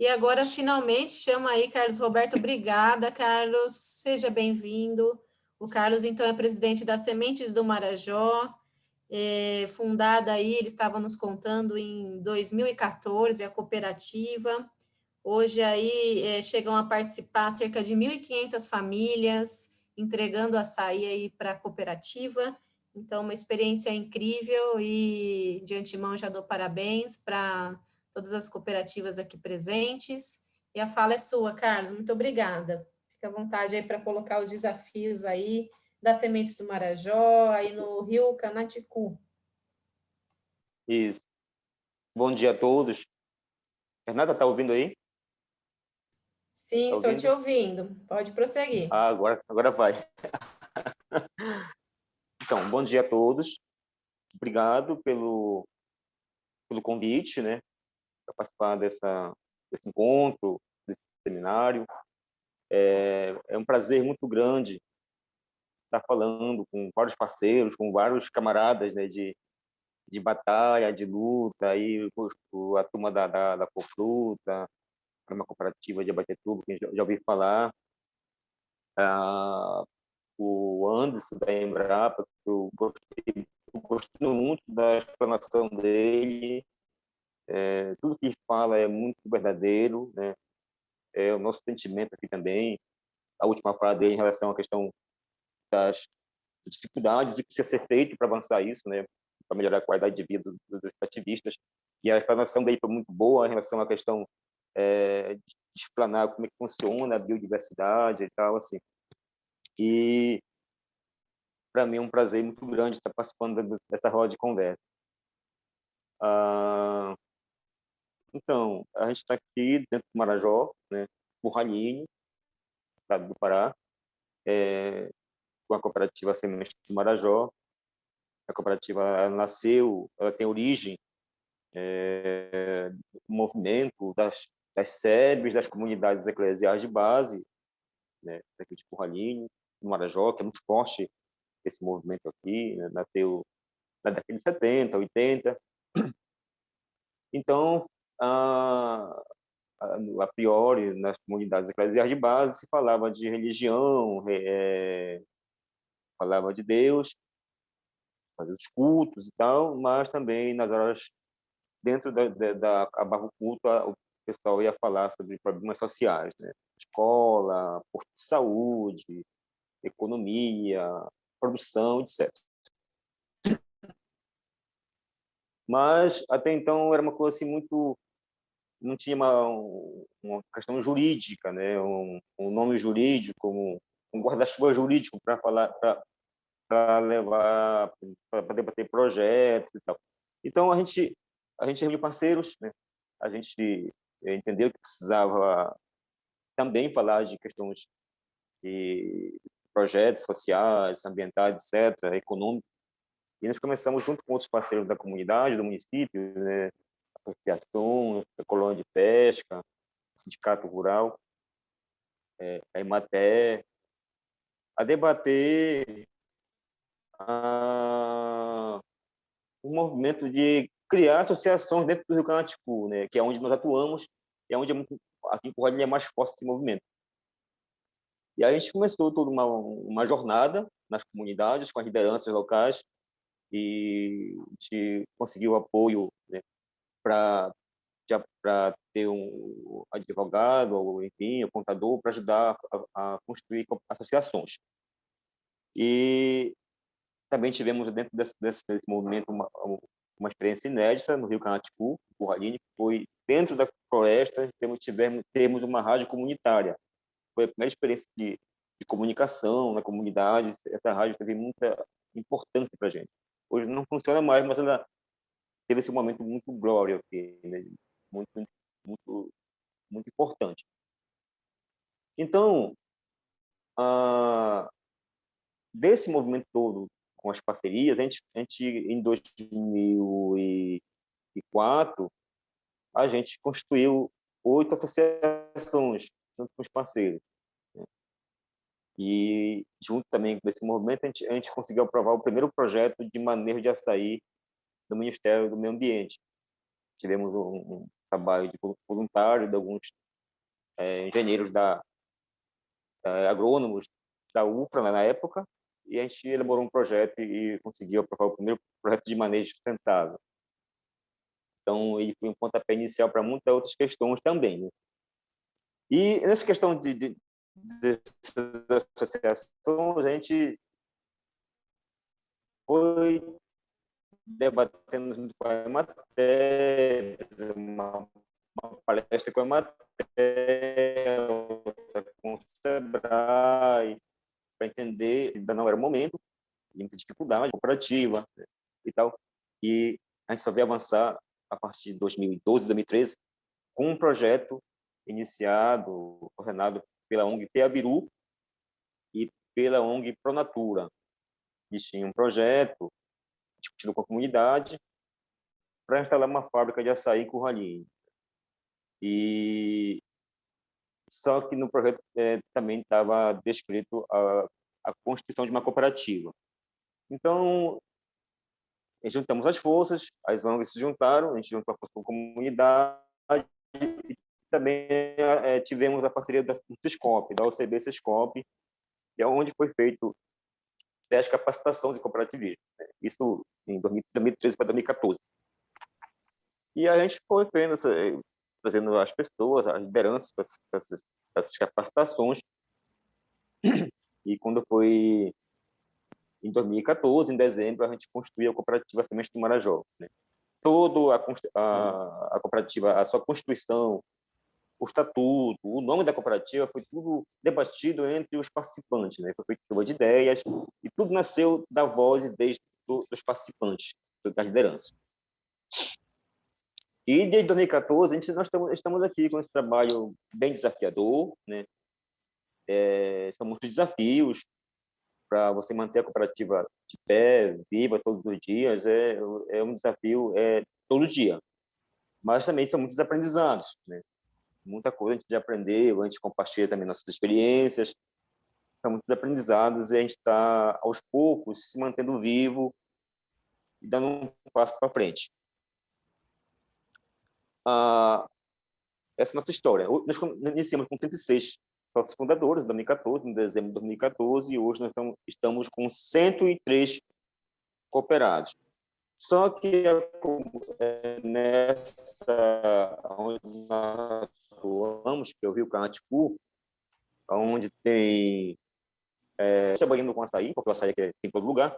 E agora, finalmente, chama aí Carlos Roberto. Obrigada, Carlos. Seja bem-vindo. O Carlos, então, é presidente das Sementes do Marajó, fundada aí, ele estava nos contando, em 2014, a cooperativa. Hoje aí chegam a participar cerca de 1.500 famílias, entregando açaí aí para a cooperativa. Então, uma experiência incrível e, de antemão, já dou parabéns para todas as cooperativas aqui presentes. E a fala é sua, Carlos. Muito obrigada. Fica à vontade aí para colocar os desafios aí das Sementes do Marajó, aí no Rio Canaticu. Isso. Bom dia a todos. Fernanda, está ouvindo aí? Sim, Tá estou te ouvindo? ouvindo. Pode prosseguir. Ah, agora vai. Então, bom dia a todos. Obrigado pelo convite, né, para participar desse encontro, desse seminário. É um prazer muito grande estar falando com vários parceiros, com vários camaradas, né, de batalha, de luta, aí a turma da Cofruta, uma cooperativa de Abatetuba, que já ouvi falar. O Anderson da Embrapa, que eu gostei muito da explanação dele. Tudo que ele fala é muito verdadeiro, né? É o nosso sentimento aqui também. A última fala dele em relação à questão das dificuldades, do que precisa ser feito para avançar isso, né? Para melhorar a qualidade de vida dos ativistas. E a explanação dele foi muito boa em relação à questão de explanar como é que funciona a biodiversidade e tal, assim. E para mim é um prazer muito grande estar participando dessa roda de conversa. Ah, então, a gente está aqui dentro do Marajó, né, Curralinho, estado do Pará, com a cooperativa Sementes do Marajó. A cooperativa ela nasceu, ela tem origem do movimento das SEBs, das comunidades eclesiais de base, né, daqui de Curralinho, do Marajó, que é muito forte esse movimento aqui, né, nasceu na década de 70, 80. Então, a priori, nas comunidades eclesiais de base, se falava de religião, falava de Deus, fazia os cultos e tal, mas também nas horas, dentro da acabar o culto, o pessoal ia falar sobre problemas sociais, né? Escola, posto de saúde, economia, produção, etc. Mas, até então, era uma coisa assim muito... Não tinha uma questão jurídica, né? Um nome jurídico, um guarda-chuva jurídico para falar, para levar, para debater projetos e tal. Então a gente reuniu parceiros, né? A gente entendeu que precisava também falar de questões de projetos sociais, ambientais, etc., econômicos. E nós começamos junto com outros parceiros da comunidade, do município, né? Associação, a colônia de pesca, sindicato rural, a Emater, a debater um movimento de criar associações dentro do Rio Canaticu, né, que é onde nós atuamos, e é onde aqui em Corradinha é mais forte esse movimento. E aí a gente começou toda uma jornada nas comunidades, com as lideranças locais, e a gente conseguiu apoio, né, para ter um advogado, ou enfim, um contador, para ajudar a construir associações. E também tivemos, dentro desse movimento, uma experiência inédita no Rio Canaticu, Curralinho, que foi dentro da floresta, temos uma rádio comunitária. Foi a primeira experiência de comunicação na comunidade. Essa rádio teve muita importância para a gente. Hoje não funciona mais, mas ela teve esse momento muito glória, né? muito, muito, muito importante. Então, desse movimento todo, com as parcerias, a gente em 2004, a gente constituiu 8 associações junto com os parceiros, né? E junto também com esse movimento, a gente conseguiu aprovar o primeiro projeto de manejo de açaí do Ministério do Meio Ambiente. Tivemos trabalho de voluntário de alguns engenheiros agrônomos da UFRA na época, e a gente elaborou um projeto e conseguiu aprovar o primeiro projeto de manejo sustentável. Então, ele foi um pontapé inicial para muitas outras questões também, né? E nessa questão dessas associações, a gente foi debatendo junto com a Emater, uma palestra com a Emater, outra com o Sebrae, para entender, ainda não era o momento, muita dificuldade, cooperativa, né, e tal. E a gente só veio avançar a partir de 2012, 2013, com um projeto iniciado, coordenado pela ONG Peabiru e pela ONG Pronatura. Eles tinham um projeto discutido com a comunidade para instalar uma fábrica de açaí em Curralinho. E só que no projeto também estava descrito a constituição de uma cooperativa. Então, juntamos as forças, as ONGs se juntaram, a gente juntou a força com a comunidade e também tivemos a parceria do Sescop, da OCB Sescop, que é onde foi feito 10 capacitações de cooperativismo, né? Isso em 2013 para 2014. E a gente foi trazendo as pessoas, as lideranças dessas capacitações. E quando foi em 2014, em dezembro, a gente construiu a cooperativa Semente do Marajó, né? Toda a cooperativa, a sua constituição, o estatuto, o nome da cooperativa, foi tudo debatido entre os participantes, né? Foi feito chuva de ideias e tudo nasceu da voz e vez dos participantes, das lideranças. E desde 2014, nós estamos aqui com esse trabalho bem desafiador, né? São muitos desafios para você manter a cooperativa de pé, viva todos os dias, é um desafio todo dia. Mas também são muitos aprendizados, né? Muita coisa a gente já aprendeu, a gente compartilha também nossas experiências, são muitos aprendizados e a gente está, aos poucos, se mantendo vivo e dando um passo para frente. Essa é a nossa história. Nós iniciamos com 36 sócios fundadores, em 2014, em dezembro de 2014, e hoje nós estamos com 103 cooperados. Só que onde nós atuamos, que é o Rio Carnatipu, onde tem trabalhando com açaí, porque o açaí tem em todo lugar,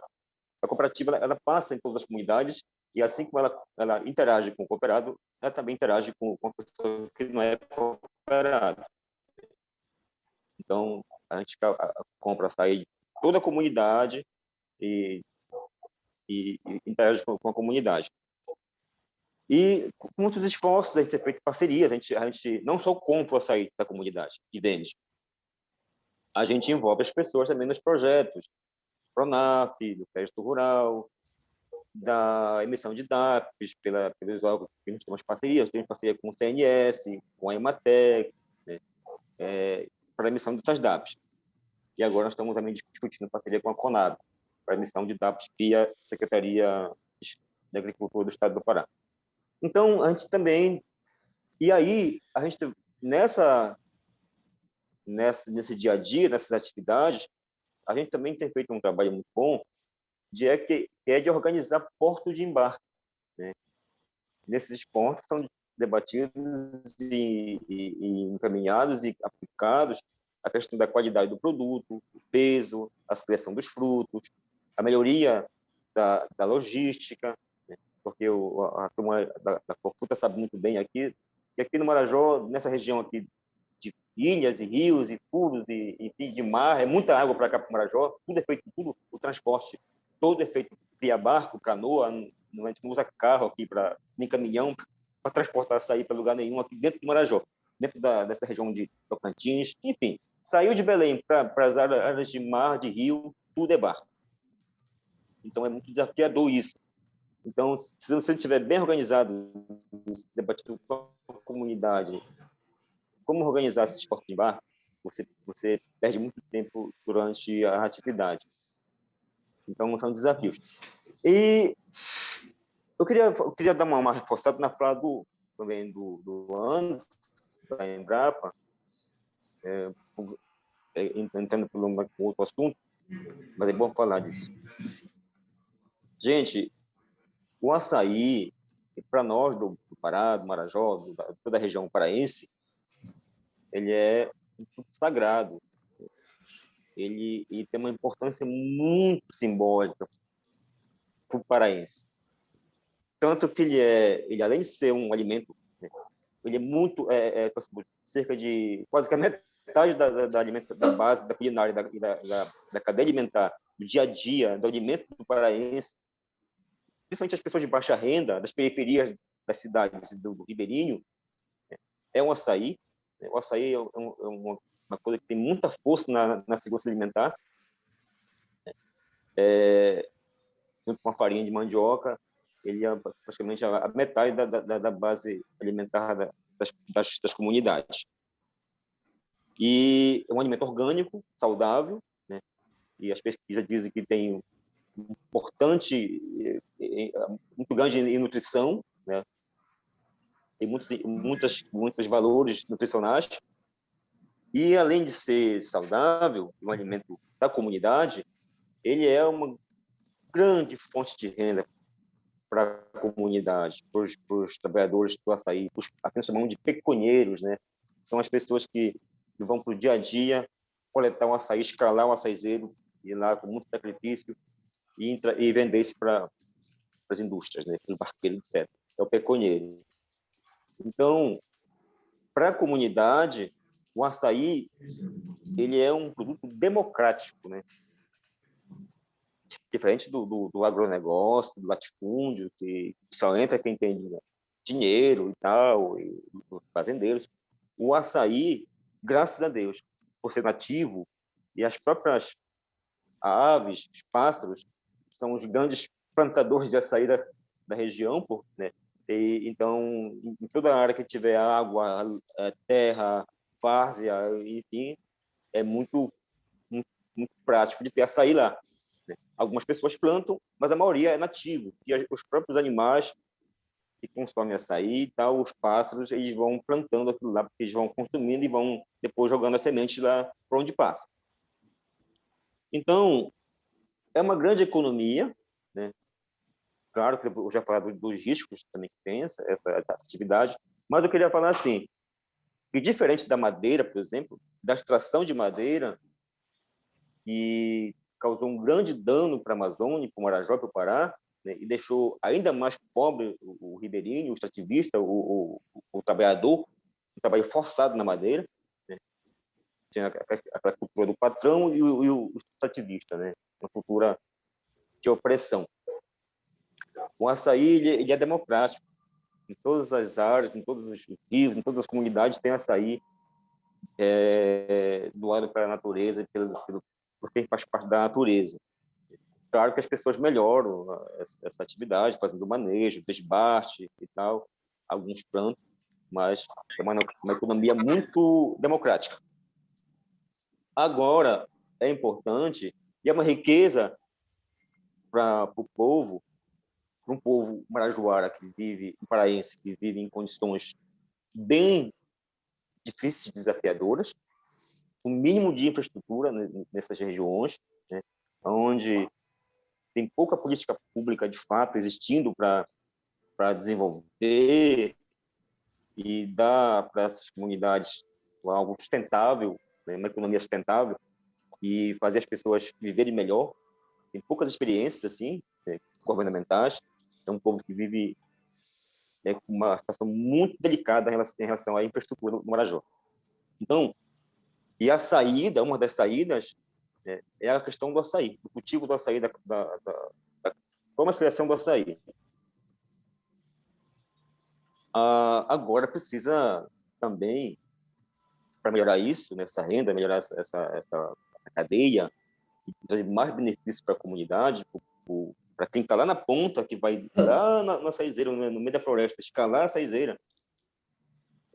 a cooperativa ela passa em todas as comunidades e assim como ela interage com o cooperado, ela também interage com a pessoa que não é cooperado. Então, a gente compra açaí de toda a comunidade e interage com a comunidade. E com muitos esforços, a gente tem feito parcerias, a gente não só compra o açaí da comunidade e vende, a gente envolve as pessoas também nos projetos, Pronaf, do Crédito Rural, da emissão de DAPs, pelos órgãos que nós temos parceria com o CNS, com a Emater, né, para a emissão dessas DAPs. E agora nós estamos também discutindo parceria com a Conab, para a emissão de DAPs via Secretaria de Agricultura do Estado do Pará. Então, a gente também... E aí, a gente, nesse dia a dia, nessas atividades, a gente também tem feito um trabalho muito bom, de organizar portos de embarque, né? Nesses pontos são debatidos e encaminhados e aplicados a questão da qualidade do produto, o peso, a seleção dos frutos, a melhoria da logística, né? Porque a turma da Corfuta sabe muito bem aqui, que aqui no Marajó, nessa região aqui de ilhas e rios e furos e de mar, é muita água para cá para o Marajó, tudo o transporte todo é feito via barco, canoa, a gente não usa carro aqui nem caminhão para transportar, sair para lugar nenhum aqui dentro do Marajó, dentro dessa região de Tocantins, enfim, saiu de Belém para as áreas de mar, de rio, tudo é barco. Então é muito desafiador isso. Então, se você estiver bem organizado, debatido com a comunidade, como organizar esse esporte de barco, você perde muito tempo durante a atividade. Então, são desafios. E eu queria dar uma reforçada na fala também do Andes, da Embrapa, entrando por um outro assunto, mas é bom falar disso. Gente, o açaí, para nós do Pará, do Marajó, toda a região paraense, ele é um fruto sagrado. Ele tem uma importância muito simbólica para o paraense. Tanto que ele além de ser um alimento, né, ele é muito, cerca de quase que a metade da base da culinária, da cadeia alimentar, do dia a dia, do alimento do paraense, principalmente as pessoas de baixa renda, das periferias das cidades do Ribeirinho, é um açaí. O açaí é uma coisa que tem muita força na segurança alimentar, junto com a farinha de mandioca, ele é praticamente a metade da base alimentar das comunidades. E é um alimento orgânico, saudável, né? E as pesquisas dizem que tem importante, muito grande em nutrição, né? Tem muitos valores nutricionais. E, além de ser saudável, um alimento da comunidade, ele é uma grande fonte de renda para a comunidade, para os trabalhadores do açaí, aqui nós chamamos de peconheiros, né? São as pessoas que vão para o dia a dia coletar um açaí, escalar um açaizeiro, ir lá com muito sacrifício e vender isso para as indústrias, né? Para os barqueiros, etc. É o peconheiro. Então, para a comunidade, o açaí ele é um produto democrático, né? Diferente do agronegócio, do latifúndio, que só entra quem tem dinheiro e tal, e os fazendeiros. O açaí, graças a Deus, por ser nativo, e as próprias aves, os pássaros, são os grandes plantadores de açaí da região, né? Então, em toda a área que tiver água, terra, várzea, enfim, é muito prático de ter açaí lá. Algumas pessoas plantam, mas a maioria é nativo. E os próprios animais que consomem açaí e tal, os pássaros, eles vão plantando aquilo lá, porque eles vão consumindo e vão depois jogando as sementes lá por onde passa. Então, é uma grande economia, né? Claro que eu já falei dos riscos também que tem essa atividade, mas eu queria falar assim, que diferente da madeira, por exemplo, da extração de madeira, que causou um grande dano para a Amazônia, para o Marajó, para o Pará, né, e deixou ainda mais pobre o ribeirinho, o extrativista, o trabalhador, o trabalho forçado na madeira, né? Tinha aquela cultura do patrão e o extrativista, né? Uma cultura de opressão. O açaí ele é democrático. Em todas as áreas, em todos os rios, em todas as comunidades tem açaí doado para a natureza, por quem faz parte da natureza. Claro que as pessoas melhoram essa atividade, fazendo manejo, desbaste e tal, alguns plantam, mas é uma economia muito democrática. Agora, é importante, e é uma riqueza para o povo, para um povo marajoara que vive, um paraense que vive em condições bem difíceis e desafiadoras, o mínimo de infraestrutura nessas regiões, né, onde tem pouca política pública de fato existindo para desenvolver e dar para essas comunidades algo sustentável, né, uma economia sustentável e fazer as pessoas viverem melhor. Tem poucas experiências assim, né, governamentais. É um povo que vive com uma situação muito delicada em relação à infraestrutura do Marajó. Então, e a saída, uma das saídas, é a questão do açaí, do cultivo do açaí, da comercialização do açaí. Agora precisa também, para melhorar isso, nessa renda, melhorar essa cadeia, e trazer mais benefícios para a comunidade, para quem está lá na ponta, que vai lá na saizeira, no meio da floresta, escalar a saizeira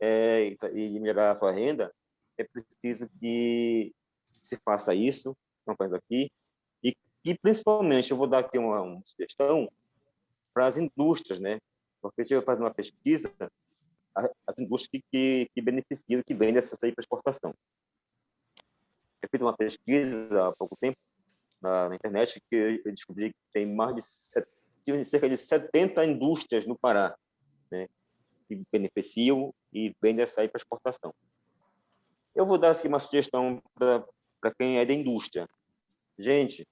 e melhorar a sua renda, é preciso que se faça isso, não faz aqui, e principalmente, eu vou dar aqui uma sugestão para as indústrias, né? Porque eu estive fazendo uma pesquisa as indústrias que beneficiam e que vendem essa açaí para exportação. Eu fiz uma pesquisa há pouco tempo na internet que eu descobri que tem cerca de 70 indústrias no Pará, né, que beneficiam e vendem açaí para exportação. Eu vou dar aqui uma sugestão para quem é da indústria. Gente,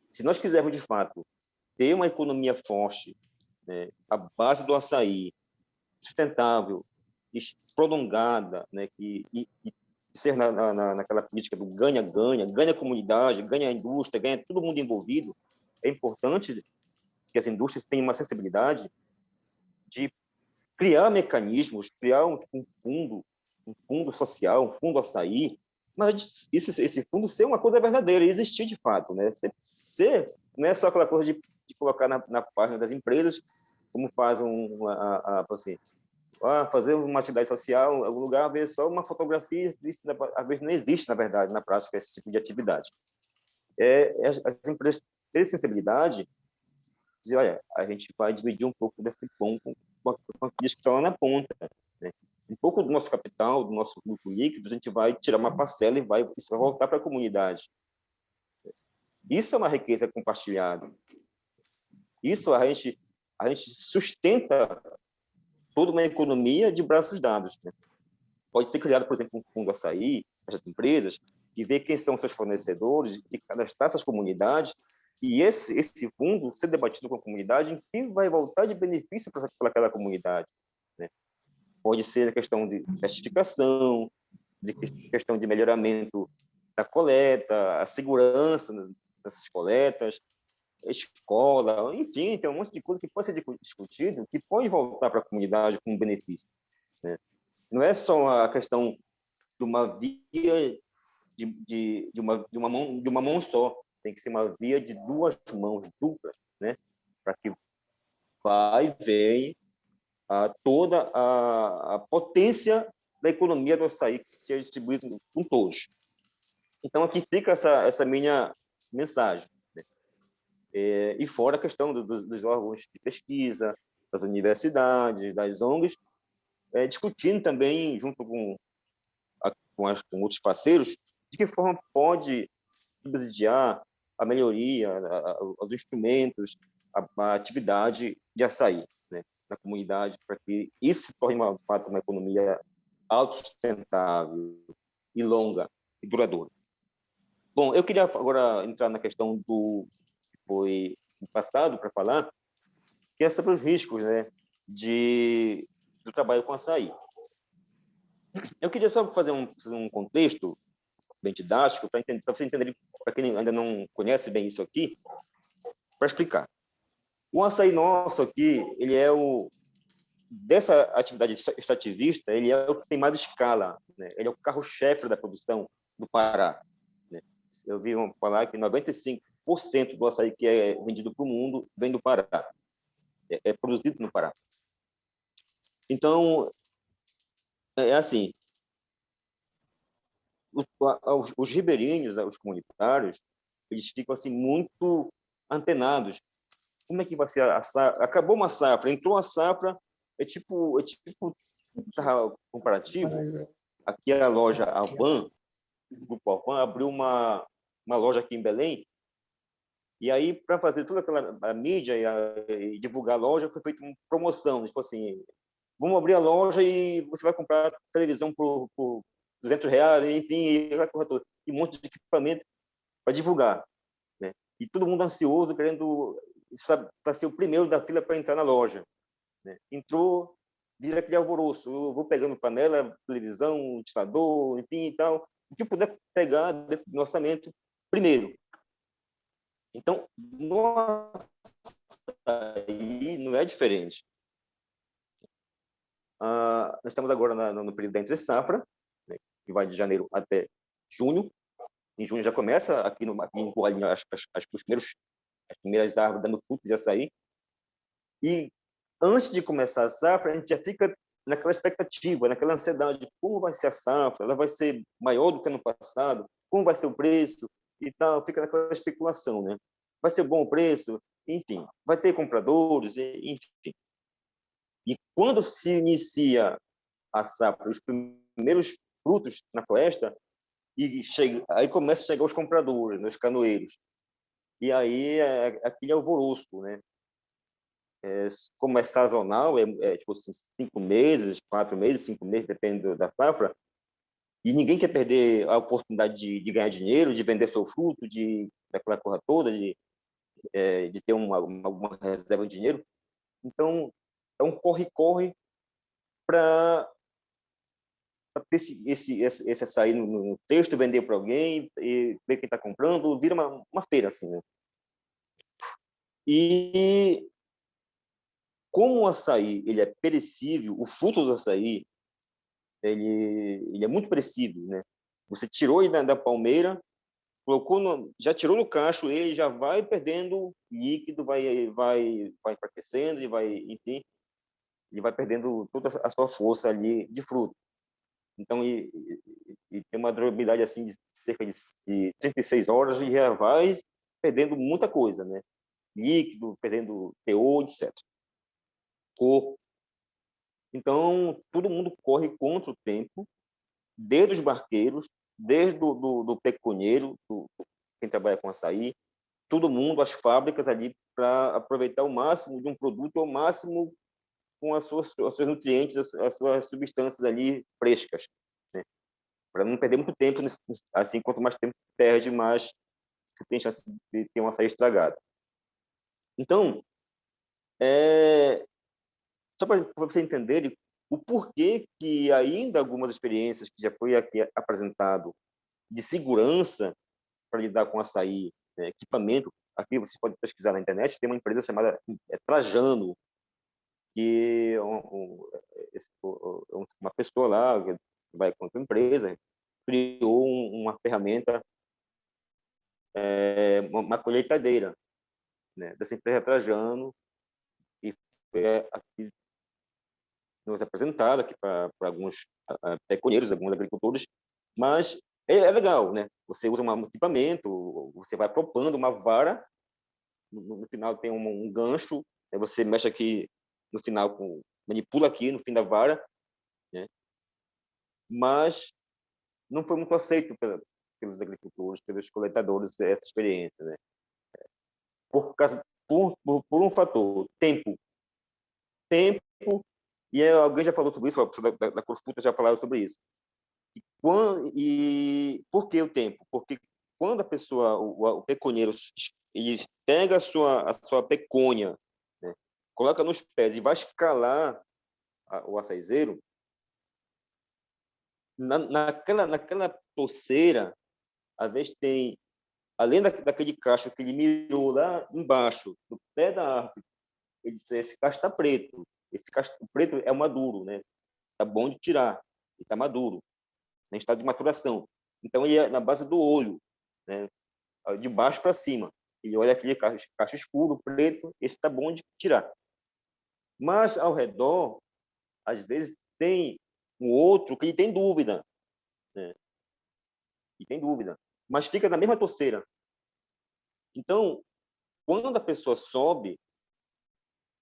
se nós quisermos, de fato, ter uma economia forte, né, a base do açaí, sustentável, prolongada, né, e ser naquela política do ganha-ganha, ganha a comunidade, ganha a indústria, ganha todo mundo envolvido, é importante que as indústrias tenham uma sensibilidade de criar mecanismos, criar um fundo social, um fundo açaí, mas esse fundo ser uma coisa verdadeira, existir de fato, né? Não é só aquela coisa de colocar na página das empresas, como faz assim, fazer uma atividade social em algum lugar, às vezes só uma fotografia, isso, às vezes não existe, na verdade, na prática, esse tipo de atividade. As empresas terem sensibilidade, dizer, olha, a gente vai dividir um pouco desse pão com aqueles que estão lá na ponta, né? Um pouco do nosso capital, do nosso lucro líquido, a gente vai tirar uma parcela e isso vai voltar para a comunidade. Isso é uma riqueza compartilhada. Isso a gente sustenta toda uma economia de braços dados, né? Pode ser criado, por exemplo, um fundo açaí, as empresas, e ver quem são seus fornecedores, e cadastrar essas comunidades, e esse fundo ser debatido com a comunidade em que vai voltar de benefício para aquela comunidade, né? Pode ser a questão de certificação, de questão de melhoramento da coleta, a segurança dessas coletas, a escola, enfim, tem um monte de coisa que pode ser discutido, que pode voltar para a comunidade com benefício, né? Não é só a questão de uma via de uma mão só, tem que ser uma via de duas mãos duplas, né? Para que vai e venha toda a potência da economia do açaí que seja distribuído com todos. Então, aqui fica essa minha mensagem, né? E fora a questão dos órgãos de pesquisa, das universidades, das ONGs, discutindo também, junto com outros parceiros, de que forma pode subsidiar a melhoria, os instrumentos, a atividade de açaí, né, na comunidade, para que isso se torne, de fato, uma economia autossustentável e longa e duradoura. Bom, eu queria agora entrar na questão que foi no passado para falar, que é sobre os riscos, né, do trabalho com açaí. Eu queria só fazer um contexto bem didático para você entender, para quem ainda não conhece bem isso aqui, para explicar. O açaí nosso aqui, ele é dessa atividade extrativista, ele é o que tem mais escala, né? Ele é o carro-chefe da produção do Pará, né? Eu vi falar que 95% do açaí que é vendido para o mundo vem do Pará, é produzido no Pará. Então, é assim, os ribeirinhos, os comunitários, eles ficam assim muito antenados. Como é que vai ser a safra? Acabou uma safra, entrou a safra, é tipo comparativo. Aqui a loja Alvan, o grupo Alvan, abriu uma loja aqui em Belém, e aí, para fazer toda aquela mídia e divulgar a loja, foi feita uma promoção, tipo assim, vamos abrir a loja e você vai comprar televisão por R$ 200, enfim, e um monte de equipamento para divulgar, né? E todo mundo ansioso, querendo para ser o primeiro da fila para entrar na loja, né? Entrou, vira aquele alvoroço, eu vou pegando panela, televisão, ventilador, enfim e tal, o que puder pegar dentro do orçamento primeiro. Então, nossa, aí não é diferente. Nós estamos agora no período da entre-safra, né, que vai de janeiro até junho. Em junho já começa, aqui em Coalinho, as primeiras árvores dando fruto de açaí. E antes de começar a safra, a gente já fica naquela expectativa, naquela ansiedade de como vai ser a safra, ela vai ser maior do que ano passado, como vai ser o preço e tal, fica naquela especulação, né? Vai ser bom o preço, enfim, vai ter compradores, enfim. E quando se inicia a safra, os primeiros frutos na floresta, e aí começa a chegar os compradores, né, os canoeiros. E aí é aquele alvoroço, né? Como é sazonal, tipo assim, 5 meses, 4 meses, 5 meses, depende da safra, e ninguém quer perder a oportunidade de ganhar dinheiro, de vender seu fruto, daquela coisa toda, de ter uma reserva de dinheiro. Então, é um corre-corre para ter esse açaí no cesto, vender para alguém, e ver quem está comprando, vira uma feira, assim, né? E como o açaí ele é perecível, o fruto do açaí ele é muito perecível, né? Você tirou ele da palmeira, colocou já tirou no cacho, ele já vai perdendo líquido, vai enfraquecendo e enfim, ele vai perdendo toda a sua força ali de fruto. Então, e tem uma durabilidade assim de cerca de 36 horas e já vai perdendo muita coisa, né? Líquido, perdendo teor, etc. Cor. Então, todo mundo corre contra o tempo, desde os barqueiros, desde do pecuneiro, quem trabalha com açaí, todo mundo, as fábricas ali, para aproveitar o máximo de um produto, ao máximo com os seus nutrientes, as suas substâncias ali frescas, né? Para não perder muito tempo, assim, quanto mais tempo perde, mais você tem chance de ter um açaí estragado. Então, só para você entender o porquê que ainda algumas experiências que já foi aqui apresentado de segurança para lidar com açaí, né, equipamento, aqui você pode pesquisar na internet, tem uma empresa chamada Trajano, que uma pessoa lá que vai com a empresa criou uma ferramenta, uma colheitadeira, né, dessa empresa Trajano, e foi aqui nos apresentada aqui para alguns pecueiros, alguns agricultores, mas é legal, né? Você usa um equipamento, você vai propondo uma vara, no final tem um gancho, você mexe aqui no final, manipula aqui no fim da vara, né? Mas não foi muito aceito pelos agricultores, pelos coletadores, essa experiência, né? Por um fator, tempo. Tempo, e alguém já falou sobre isso, a pessoa da Corfuta já falaram sobre isso. E por que o tempo? Porque quando a pessoa, o pecuneiro, ele pega a sua pecônia, né, coloca nos pés e vai escalar o açaizeiro, naquela toceira, às vezes tem, além daquele cacho que ele mirou lá embaixo, do pé da árvore, ele disse, esse cacho está preto. Esse cacho preto é o maduro, né? Tá bom de tirar, ele está maduro, em estado de maturação. Então, ele é na base do olho, né? De baixo para cima. Ele olha aquele cacho escuro, preto, esse está bom de tirar. Mas, ao redor, às vezes, tem um outro que ele tem dúvida, né? E tem dúvida, mas fica na mesma toceira. Então, quando a pessoa sobe,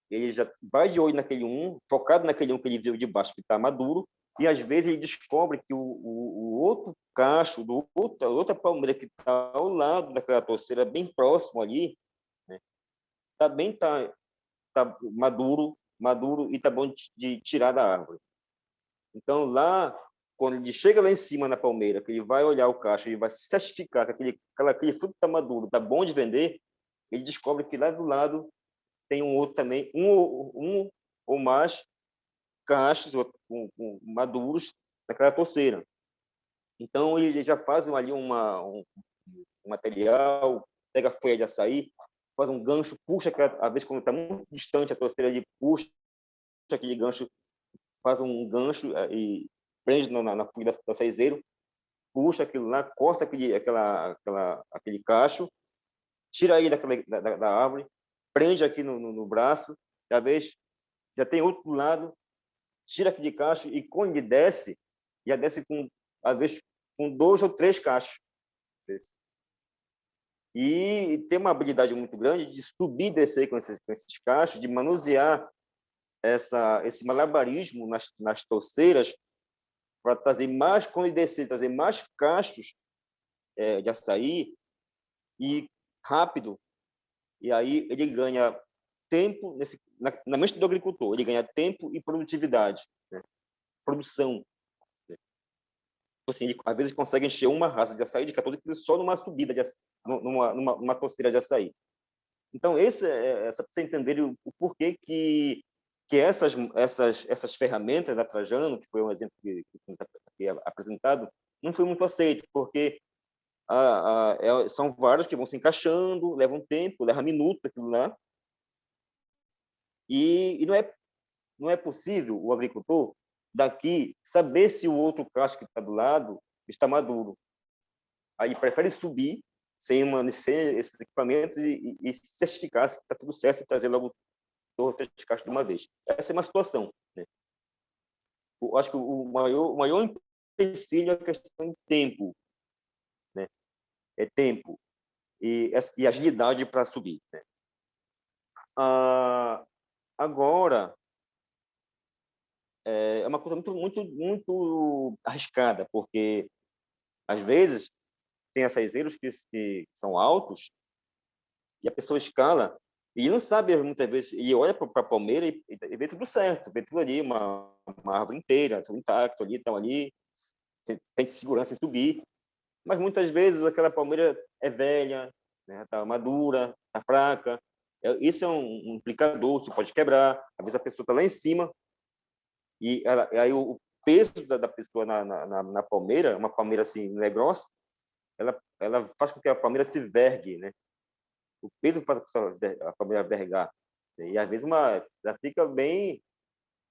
ele já vai de olho naquele focado naquele que ele viu de baixo, que está maduro, e às vezes ele descobre que o outro cacho, outra palmeira que está ao lado daquela torceira, bem próximo ali, né, também tá maduro e está bom de tirar da árvore. Então, lá, quando ele chega lá em cima na palmeira, que ele vai olhar o cacho, ele vai se certificar que aquele fruto está maduro, está bom de vender, ele descobre que lá do lado tem um outro também, um ou mais cachos maduros daquela torceira. Então, eles já fazem ali um material, pega a folha de açaí, faz um gancho, puxa, às vezes quando está muito distante a torceira, ele puxa aquele gancho, faz um gancho e prende na folha do açaizeiro, puxa aquilo lá, corta aquele cacho, tira ele da árvore, prende aqui no braço, e às vezes já tem outro lado, tira aquele cacho e quando ele desce, já desce às vezes com 2 ou 3 cachos. E tem uma habilidade muito grande de subir e descer com esses cachos, de manusear esse malabarismo nas torceiras para trazer mais, quando ele descer, trazer mais cachos de açaí e rápido, e aí ele ganha tempo na mente do agricultor, ele ganha tempo e produtividade, né? Produção. Né? Assim, ele, às vezes consegue encher uma raça de açaí de 14 quilos só numa subida, numa torceira de açaí. Então, só para você entender o porquê que essas ferramentas da Trajano, que foi um exemplo que é apresentado, não foi muito aceito, porque são vários que vão se encaixando, levam tempo, leva minutos aquilo lá, e não é possível o agricultor daqui saber se o outro cacho que está do lado está maduro. Aí prefere subir sem esses equipamentos e se certificar se está tudo certo e trazer logo 2 ou 3 cachos de uma vez. Essa é uma situação. Né? Eu acho que o maior empecilho é a questão de tempo. Né? É tempo e agilidade para subir. Né? Agora, é uma coisa muito, muito, muito arriscada, porque, às vezes, tem açaizeiros que são altos e a pessoa escala e não sabe, muitas vezes, e olha para a palmeira e vê tudo certo, vê tudo ali, uma árvore inteira, tudo intacto ali, estão ali, tem segurança em subir, mas muitas vezes aquela palmeira é velha, né, está madura, está fraca, isso é um implicador, que pode quebrar, às vezes a pessoa está lá em cima, e aí o peso da pessoa na palmeira, uma palmeira assim, não é grossa, ela faz com que a palmeira se vergue, né? O peso faz a palmeira vergar. E às vezes ela fica bem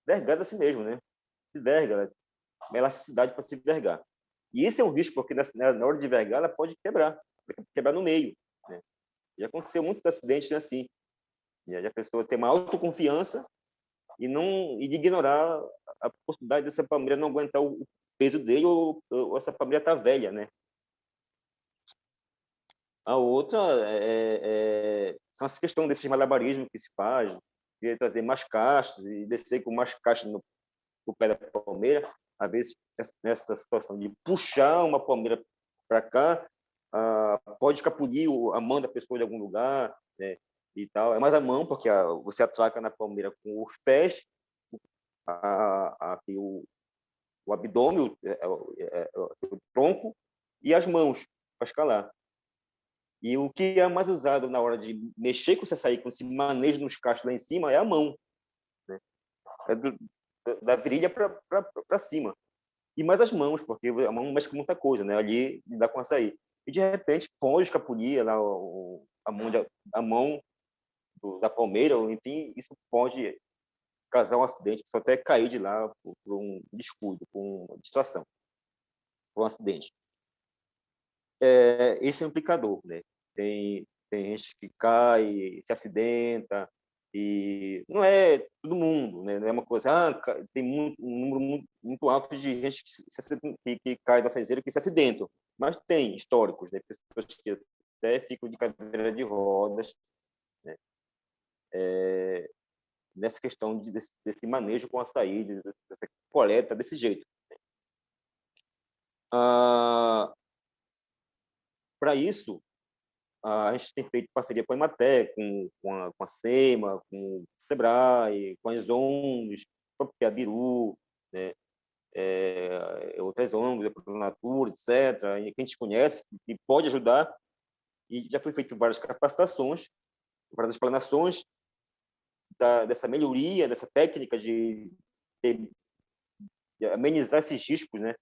vergada assim mesmo, né? Se verga, uma elasticidade para se vergar. E esse é um risco, porque na hora de vergar ela pode quebrar no meio. Né? Já aconteceu muitos acidentes assim. E aí a pessoa tem uma autoconfiança e de ignorar a possibilidade dessa palmeira não aguentar o peso dele ou essa palmeira tá velha, né? A outra são as questões desses malabarismos que se faz, de trazer mais caixas e descer com mais caixas no pé da palmeira. Às vezes, nessa situação de puxar uma palmeira para cá, pode escapulir a mão da pessoa de algum lugar, né? E tal. É mais a mão, porque você atraca na palmeira com os pés, aqui o abdômen, o tronco, e as mãos para escalar. E o que é mais usado na hora de mexer com esse açaí, com esse manejo nos cachos lá em cima, é a mão. Né? É da virilha para cima. E mais as mãos, porque a mão mexe com muita coisa, né? Ali lidar com açaí. E de repente pode escapulir lá a mão da palmeira, ou enfim, isso pode causar um acidente, só até cair de lá por um descuido, por uma distração, por um acidente. Esse é um implicador, né? Tem gente que cai, se acidenta, e não é todo mundo, né? Não é uma coisa, tem um número muito alto de gente que cai da açaizeira que se acidentam, mas tem históricos, né? Pessoas que até ficam de cadeira de rodas, né? Nessa questão desse manejo com açaí, dessa coleta desse jeito. Para isso, a gente tem feito parceria com a Emater, com a SEMA, com o SEBRAE, com as ONGs, a própria Biru, né? Outras ONGs, a Natura, etc., que a gente conhece e pode ajudar. E já foi feito várias capacitações, várias explanações dessa melhoria, dessa técnica de amenizar esses riscos, né?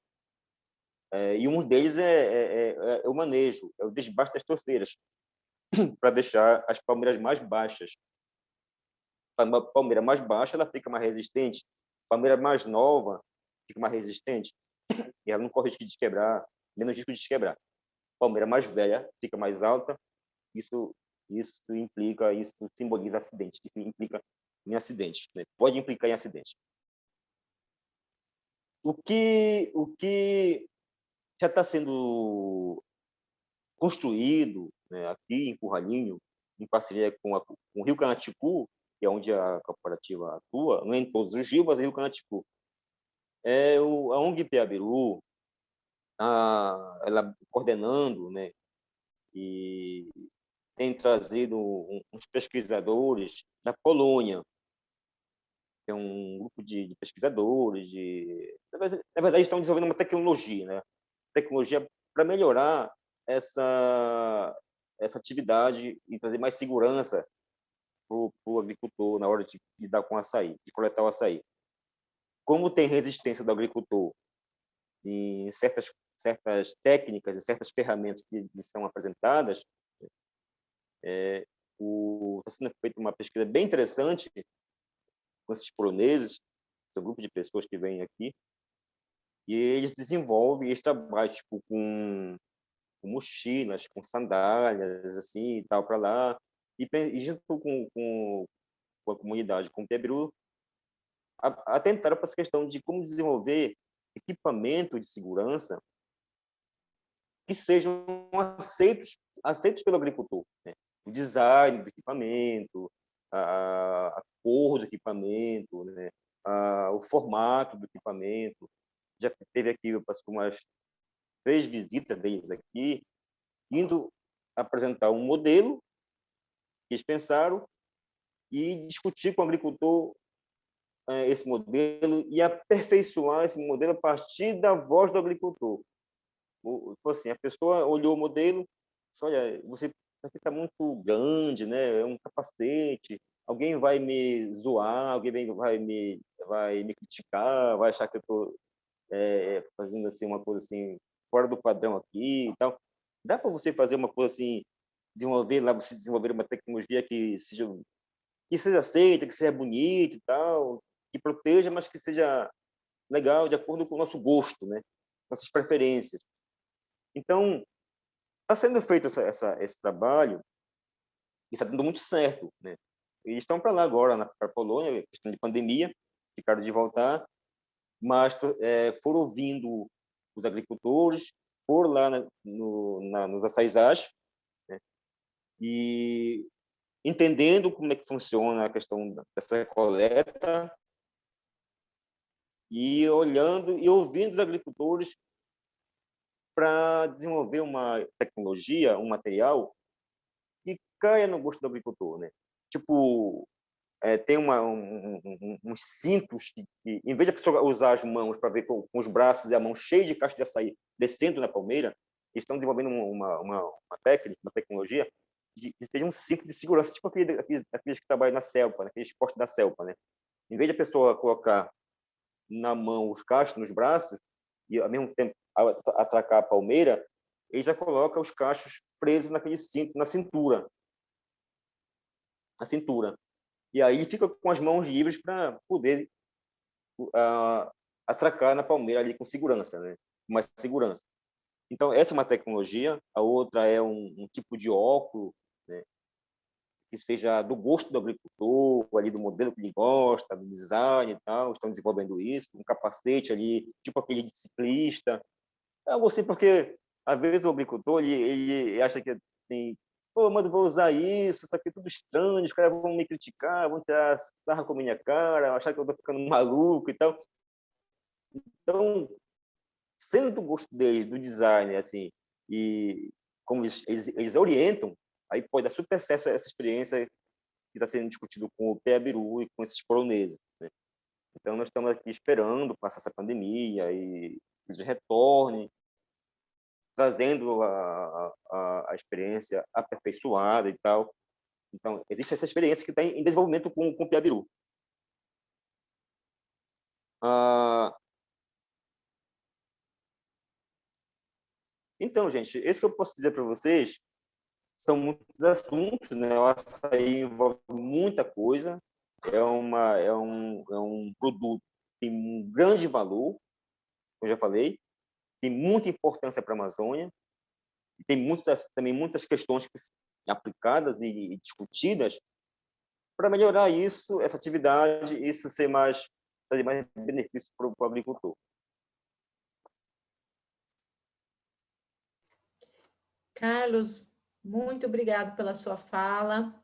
E um deles é o manejo, é o desbaste das torceiras, para deixar as palmeiras mais baixas. A palmeira mais baixa ela fica mais resistente, a palmeira mais nova fica mais resistente e ela não corre risco de quebrar, menos risco de quebrar. A palmeira mais velha fica mais alta, isso simboliza acidente, implica em acidente, né? Pode implicar em acidente. O que já está sendo construído, né, aqui em Curralinho, em parceria com o Rio Canaticu, que é onde a cooperativa atua, não é em todos os rios, mas em Rio Canatipu. A ONG Piabiru, ela coordenando, né, e tem trazido uns pesquisadores da Polônia, que é um grupo de pesquisadores, na verdade estão desenvolvendo uma tecnologia, né, tecnologia para melhorar essa atividade e trazer mais segurança para o agricultor na hora de lidar com o açaí, de coletar o açaí. Como tem resistência do agricultor em certas técnicas e certas ferramentas que lhe são apresentadas, está sendo feita uma pesquisa bem interessante com esses poloneses, esse grupo de pessoas que vêm aqui, e eles desenvolvem esse trabalho tipo, com mochilas, com sandálias, assim, e tal, para lá, e junto com a comunidade, com o Peru, atentaram para essa questão de como desenvolver equipamento de segurança que sejam aceitos pelo agricultor, né? O design do equipamento, a cor do equipamento, né? O formato do equipamento. Já teve aqui, eu passei umas 3 visitas deles aqui, indo apresentar um modelo que eles pensaram e discutir com o agricultor esse modelo e aperfeiçoar esse modelo a partir da voz do agricultor. Assim, a pessoa olhou o modelo, disse, olha, você aqui está muito grande, né? É um capacete, alguém vai me zoar, alguém vai me criticar, vai achar que eu estou fazendo assim uma coisa assim fora do padrão aqui e tal. Dá para você fazer uma coisa assim, você desenvolver uma tecnologia que seja aceita, que seja bonita e tal, que proteja, mas que seja legal, de acordo com o nosso gosto, né? Nossas preferências. Então, está sendo feito esse trabalho e está dando muito certo, né? Eles estão para lá agora, para a Polônia, questão de pandemia, ficaram de voltar, mas foram ouvindo os agricultores, foram lá nos açaizados, né? E entendendo como é que funciona a questão dessa coleta e olhando e ouvindo os agricultores para desenvolver uma tecnologia, um material que caia no gosto do agricultor, né? Tipo, tem uns cintos que, em vez de a pessoa usar as mãos para ver com os braços e a mão cheia de caixa de açaí descendo na palmeira, eles estão desenvolvendo uma técnica, uma tecnologia que seja um cinto de segurança, tipo aqueles que trabalham na selva, naquele esporte da selva, né? Em vez de a pessoa colocar na mão os cachos nos braços e ao mesmo tempo atracar a palmeira, ele já coloca os cachos presos naquele cinto na cintura. E aí fica com as mãos livres para poder atracar na palmeira ali com segurança, né? Com mais segurança. Então, essa é uma tecnologia. A outra é um tipo de óculos, né? Que seja do gosto do agricultor, ali do modelo que ele gosta, do design e tal. Estão desenvolvendo isso. Um capacete ali, tipo aquele de ciclista. Eu gostei porque, às vezes, o agricultor ele acha que tem pô, mano, vou usar isso aqui é tudo estranho, os caras vão me criticar, vão tirar sarra com a minha cara, achar que eu tô ficando maluco e tal. Então, sendo do gosto deles, do design, assim, e como eles orientam, aí pode dar super certo essa experiência que está sendo discutido com o Peabiru e com esses poloneses, né? Então, nós estamos aqui esperando passar essa pandemia e eles retornem, trazendo a experiência aperfeiçoada e tal. Então, existe essa experiência que está em desenvolvimento com o Piabiru. Então, gente, esse que eu posso dizer para vocês são muitos assuntos, né? O açaí envolve muita coisa, é um produto que tem um grande valor, como eu já falei, tem muita importância para a Amazônia, e tem também muitas questões que são aplicadas e discutidas para melhorar isso, essa atividade, isso trazer mais benefícios para o agricultor. Carlos, muito obrigado pela sua fala.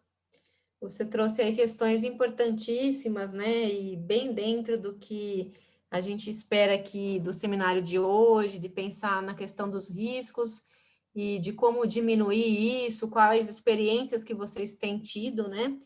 Você trouxe aí questões importantíssimas, né? E bem dentro do que a gente espera aqui do seminário de hoje, de pensar na questão dos riscos e de como diminuir isso, quais experiências que vocês têm tido, né?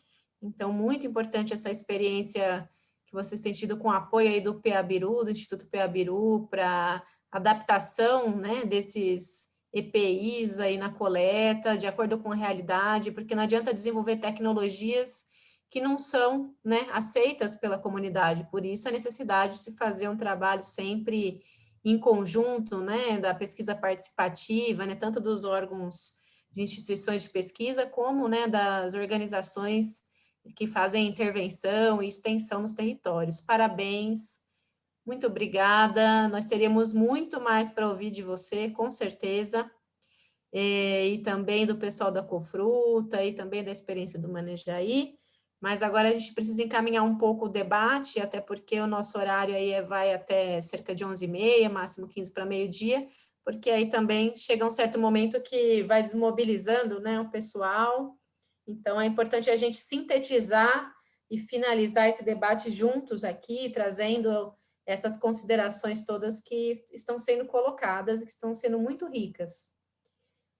Então, muito importante essa experiência que vocês têm tido com o apoio aí do PEABIRU, do Instituto PEABIRU, para adaptação, né, desses EPIs aí na coleta, de acordo com a realidade, porque não adianta desenvolver tecnologias que não são, né, aceitas pela comunidade. Por isso, a necessidade de se fazer um trabalho sempre em conjunto, né, da pesquisa participativa, né, tanto dos órgãos de instituições de pesquisa, como, né, das organizações que fazem intervenção e extensão nos territórios. Parabéns, muito obrigada. Nós teríamos muito mais para ouvir de você, com certeza, e também do pessoal da Cofruta, e também da experiência do Manejaí. Mas agora a gente precisa encaminhar um pouco o debate, até porque o nosso horário aí vai até cerca de 11h30, máximo 15 para meio-dia, porque aí também chega um certo momento que vai desmobilizando, né, o pessoal. Então, é importante a gente sintetizar e finalizar esse debate juntos aqui, trazendo essas considerações todas que estão sendo colocadas e que estão sendo muito ricas.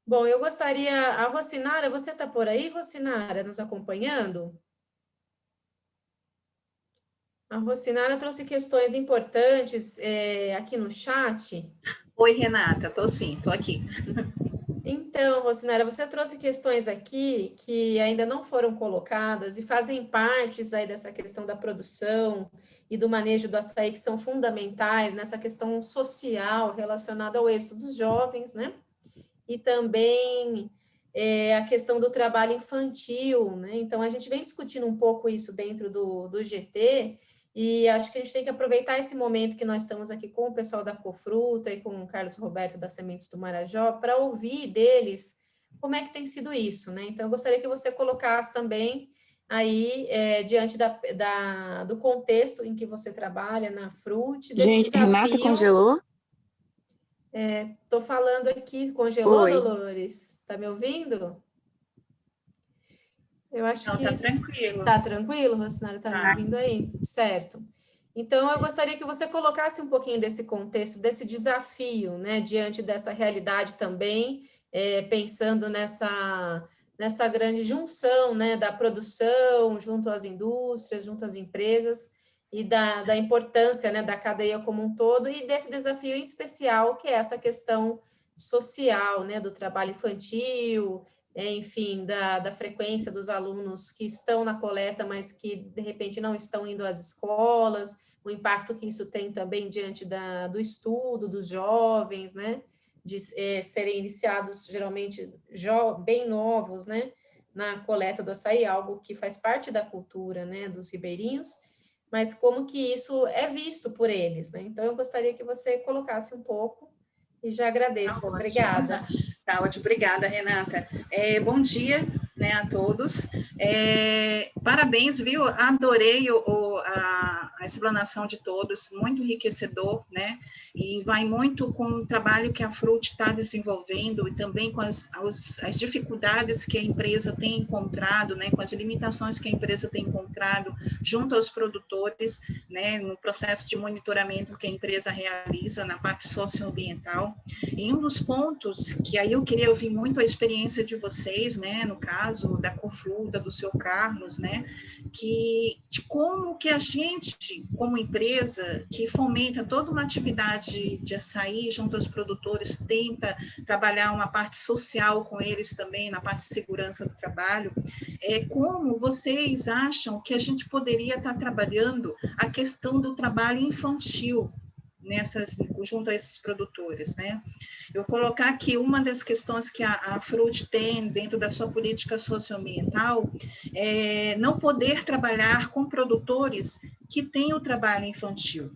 Bom, eu gostaria... A Rocinara, você está por aí, Rocinara, nos acompanhando? A Rocinara trouxe questões importantes aqui no chat. Oi, Renata, estou sim, estou aqui. Então, Rocinara, você trouxe questões aqui que ainda não foram colocadas e fazem partes aí dessa questão da produção e do manejo do açaí, que são fundamentais nessa questão social relacionada ao êxito dos jovens, né? E também a questão do trabalho infantil, né? Então, a gente vem discutindo um pouco isso dentro do GT, e acho que a gente tem que aproveitar esse momento que nós estamos aqui com o pessoal da Cofruta e com o Carlos Roberto das Sementes do Marajó, para ouvir deles como é que tem sido isso, né? Então, eu gostaria que você colocasse também aí, diante do contexto em que você trabalha na Frute, desse Gente, desafio... Renata congelou? Estou falando aqui, congelou, Oi. Dolores? Está me ouvindo? Eu acho Não, que... tá tranquilo. Tá tranquilo, Rocinara? Tá me Tá. ouvindo aí? Certo. Então, eu gostaria que você colocasse um pouquinho desse contexto, desse desafio, né, diante dessa realidade também, pensando nessa grande junção, né, da produção junto às indústrias, junto às empresas, e da importância, né, da cadeia como um todo, e desse desafio em especial, que é essa questão social, né, do trabalho infantil, enfim, da frequência dos alunos que estão na coleta, mas que, de repente, não estão indo às escolas, o impacto que isso tem também diante do estudo dos jovens, né, de serem iniciados, geralmente, bem novos, né, na coleta do açaí, algo que faz parte da cultura, né, dos ribeirinhos, mas como que isso é visto por eles, né? Então, eu gostaria que você colocasse um pouco e já agradeço. Tá ótimo. Obrigada. Tá ótimo, obrigada, Renata. Bom dia, né, a todos. Parabéns, viu? Adorei a explanação de todos, muito enriquecedor, né? E vai muito com o trabalho que a Frute está desenvolvendo e também com as dificuldades que a empresa tem encontrado, né? Com as limitações que a empresa tem encontrado junto aos produtores, né? No processo de monitoramento que a empresa realiza na parte socioambiental. E um dos pontos que aí eu queria ouvir muito a experiência de vocês, né, no caso da Cofruta, do seu Carlos, né, de como que a gente, como empresa, que fomenta toda uma atividade de açaí junto aos produtores, tenta trabalhar uma parte social com eles também, na parte de segurança do trabalho, como vocês acham que a gente poderia estar trabalhando a questão do trabalho infantil, junto a esses produtores, né? Eu vou colocar aqui uma das questões que a Frute tem dentro da sua política socioambiental, não poder trabalhar com produtores que têm o trabalho infantil.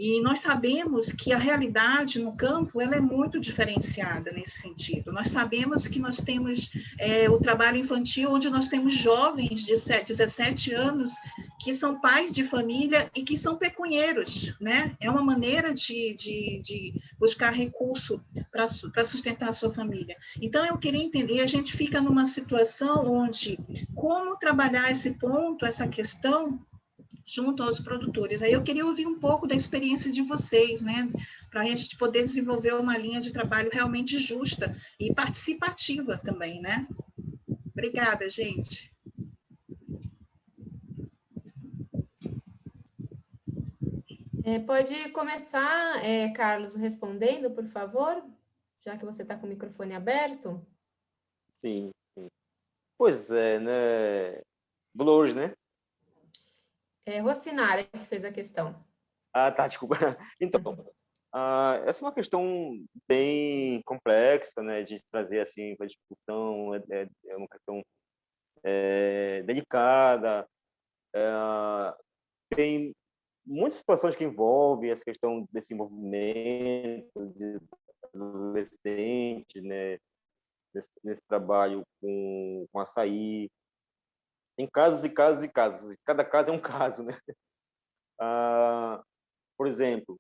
E nós sabemos que a realidade no campo ela é muito diferenciada nesse sentido. Nós sabemos que nós temos o trabalho infantil, onde nós temos jovens de 17 anos que são pais de família e que são pecunheiros, né? É uma maneira de buscar recurso para sustentar a sua família. Então, eu queria entender, a gente fica numa situação onde como trabalhar esse ponto, essa questão, junto aos produtores. Aí eu queria ouvir um pouco da experiência de vocês, né, para a gente poder desenvolver uma linha de trabalho realmente justa e participativa também, né? Obrigada, gente. Pode começar, Carlos, respondendo, por favor, já que você está com o microfone aberto. Sim, sim. Pois é, né? Dolores, né? Rocinara que fez a questão. Ah, tá, desculpa. Então, essa é uma questão bem complexa, né, de trazer assim para discussão. É uma questão delicada. Tem muitas situações que envolvem essa questão desse movimento de adolescente, né, nesse trabalho com açaí. Tem casos e casos e casos. Cada caso é um caso, né? Por exemplo,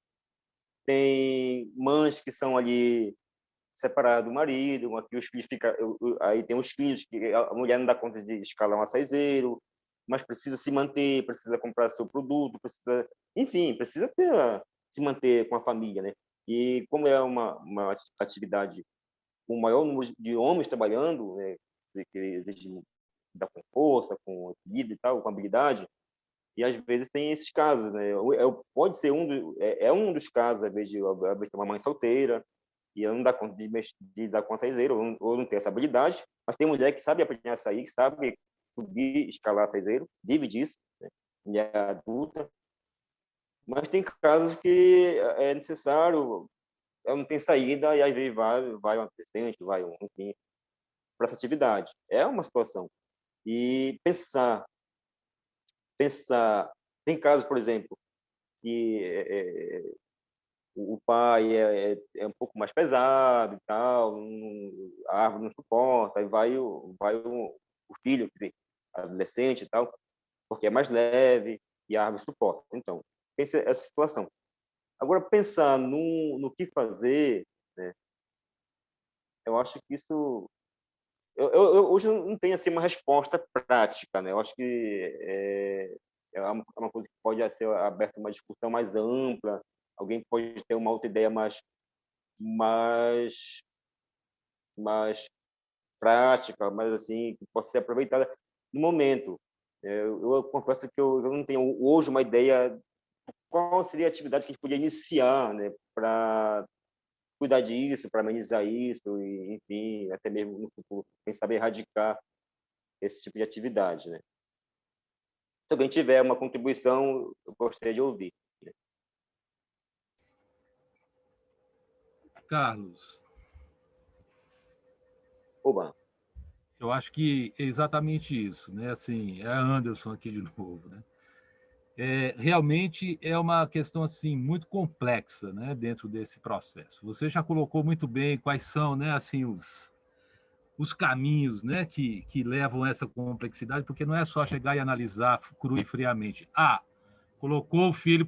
tem mães que são ali separadas do marido, aqui os filhos aí tem os filhos que a mulher não dá conta de escalar um açaizeiro, mas precisa se manter, precisa comprar seu produto, precisa, enfim, precisa se manter com a família, né? E como é uma atividade com o maior número de homens trabalhando, né, que exige lidar com força, com equilíbrio e tal, com habilidade, e às vezes tem esses casos, né? Pode ser um dos casos, às vezes, uma mãe solteira e ela não dá conta de lidar com açaizeiro, ou não tem essa habilidade, mas tem mulher que sabe apanhar açaí, que sabe subir, escalar açaizeiro, vive disso, né? Mulher adulta, mas tem casos que é necessário, ela não tem saída e às vezes vai um adolescente, enfim, para essa atividade. É uma situação. E pensar, tem casos, por exemplo, que o pai é um pouco mais pesado e tal, a árvore não suporta, aí vai o filho, adolescente e tal, porque é mais leve e a árvore suporta. Então, tem essa situação. Agora, pensar no que fazer, né, eu acho que isso... hoje não tenho assim, uma resposta prática, né? Eu acho que é uma coisa que pode ser aberta uma discussão mais ampla, alguém pode ter uma outra ideia mais prática, mais assim, que possa ser aproveitada no momento. Eu confesso que eu não tenho hoje uma ideia de qual seria a atividade que a gente podia iniciar, né, para cuidar disso, para amenizar isso, e, enfim, até mesmo no futuro, quem sabe erradicar esse tipo de atividade, né? Se alguém tiver uma contribuição, eu gostaria de ouvir. Carlos, Oba. eu acho que é exatamente isso, né? Assim, é Anderson aqui de novo, né? Realmente é uma questão assim muito complexa, né, dentro desse processo. Você já colocou muito bem quais são, né, assim os caminhos, né, que levam a essa complexidade, porque não é só chegar e analisar cru e friamente. Colocou o filho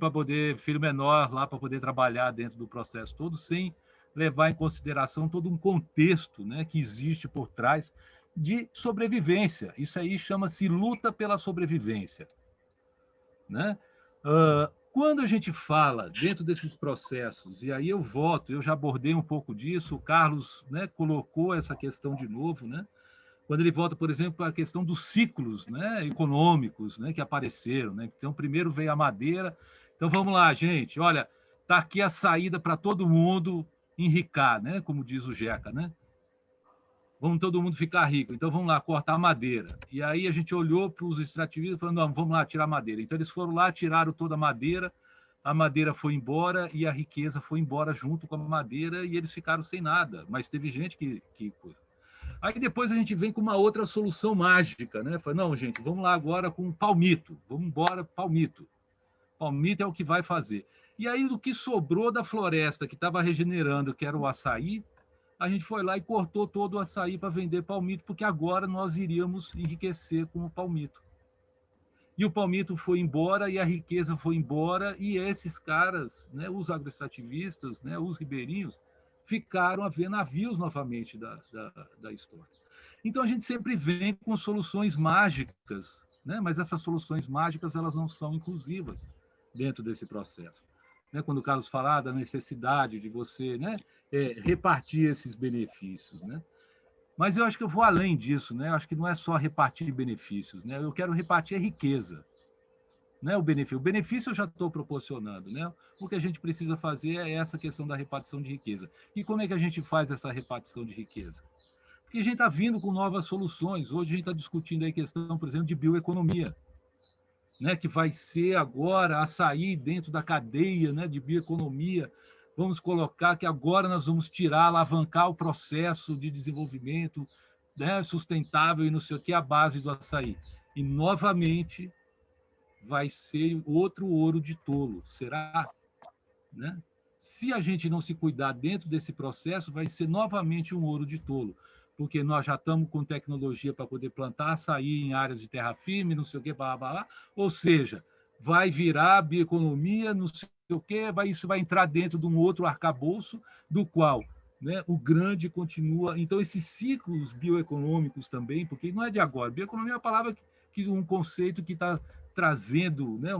filho menor lá para poder trabalhar dentro do processo todo, sem levar em consideração todo um contexto, né, que existe por trás de sobrevivência. Isso aí chama-se luta pela sobrevivência, né? Quando a gente fala dentro desses processos, e aí eu já abordei um pouco disso, o Carlos, né, colocou essa questão de novo, né? Quando ele volta, por exemplo, para a questão dos ciclos, né, econômicos, né, que apareceram, né? Então, primeiro veio a madeira. Então, vamos lá, gente, olha, está aqui a saída para todo mundo enricar, né, como diz o Jeca, né? Vamos todo mundo ficar rico, então vamos lá cortar madeira. E aí a gente olhou para os extrativistas falando, não, vamos lá tirar madeira. Então eles foram lá, tiraram toda a madeira foi embora e a riqueza foi embora junto com a madeira e eles ficaram sem nada. Mas teve gente que... Aí depois a gente vem com uma outra solução mágica, né? Fala, não, gente, vamos lá agora com palmito. Vamos embora, palmito. Palmito é o que vai fazer. E aí, do que sobrou da floresta que estava regenerando, que era o açaí, a gente foi lá e cortou todo o açaí para vender palmito, porque agora nós iríamos enriquecer com o palmito. E o palmito foi embora, e a riqueza foi embora, e esses caras, né, os agroextrativistas, né, os ribeirinhos, ficaram a ver navios novamente da história. Então, a gente sempre vem com soluções mágicas, né, mas essas soluções mágicas elas não são inclusivas dentro desse processo. Né, quando o Carlos fala da necessidade de você, né, repartir esses benefícios, né? Mas eu acho que eu vou além disso, né? Eu acho que não é só repartir benefícios, né? Eu quero repartir a riqueza, né? O benefício eu já estou proporcionando, né? O que a gente precisa fazer é essa questão da repartição de riqueza. E como é que a gente faz essa repartição de riqueza? Porque a gente está vindo com novas soluções. Hoje a gente está discutindo aí a questão, por exemplo, de bioeconomia, né? Que vai ser agora a sair dentro da cadeia, né? De bioeconomia. Vamos colocar que agora nós vamos tirar, alavancar o processo de desenvolvimento, né, sustentável e não sei o que, a base do açaí. E, novamente, vai ser outro ouro de tolo. Será? Né? Se a gente não se cuidar dentro desse processo, vai ser novamente um ouro de tolo, porque nós já estamos com tecnologia para poder plantar açaí em áreas de terra firme, não sei o que, blá, blá, blá. Ou seja, vai virar bioeconomia, não sei o quê, isso vai entrar dentro de um outro arcabouço, do qual, né, o grande continua. Então, esses ciclos bioeconômicos também, porque não é de agora, bioeconomia é uma palavra, um conceito que está trazendo, né,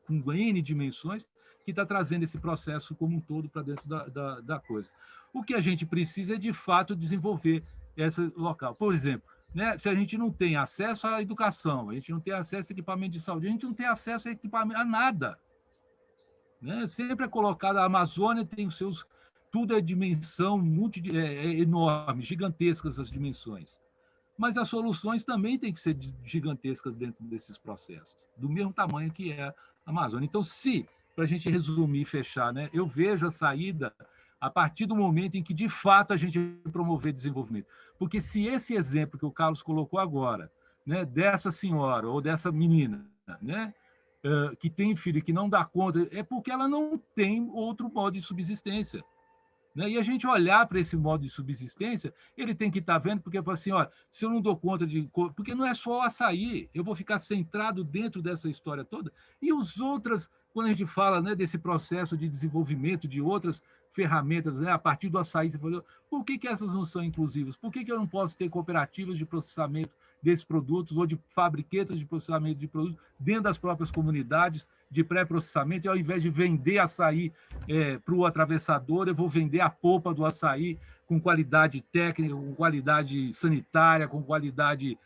com N dimensões, que está trazendo esse processo como um todo para dentro da coisa. O que a gente precisa é, de fato, desenvolver esse local. Por exemplo, né, se a gente não tem acesso à educação, a gente não tem acesso a equipamento de saúde, a gente não tem acesso a equipamento, a nada. Né? Sempre é colocado, a Amazônia tem os seus... Tudo é dimensão enorme, gigantescas as dimensões. Mas as soluções também têm que ser gigantescas dentro desses processos, do mesmo tamanho que é a Amazônia. Então, para a gente resumir e fechar, né, eu vejo a saída a partir do momento em que, de fato, a gente promover desenvolvimento. Porque se esse exemplo que o Carlos colocou agora, né, dessa senhora ou dessa menina, né, que tem filho e que não dá conta, é porque ela não tem outro modo de subsistência. Né? E a gente olhar para esse modo de subsistência, ele tem que estar vendo, porque assim, olha, se eu não dou conta de... Porque não é só o açaí, eu vou ficar centrado dentro dessa história toda, e os outras, quando a gente fala, né, desse processo de desenvolvimento de outras ferramentas, né, a partir do açaí, você falou, por que essas não são inclusivas? Por que eu não posso ter cooperativas de processamento desses produtos ou de fabriquetas de processamento de produtos dentro das próprias comunidades de pré-processamento, e ao invés de vender açaí para o atravessador, eu vou vender a polpa do açaí com qualidade técnica, com qualidade sanitária, com qualidade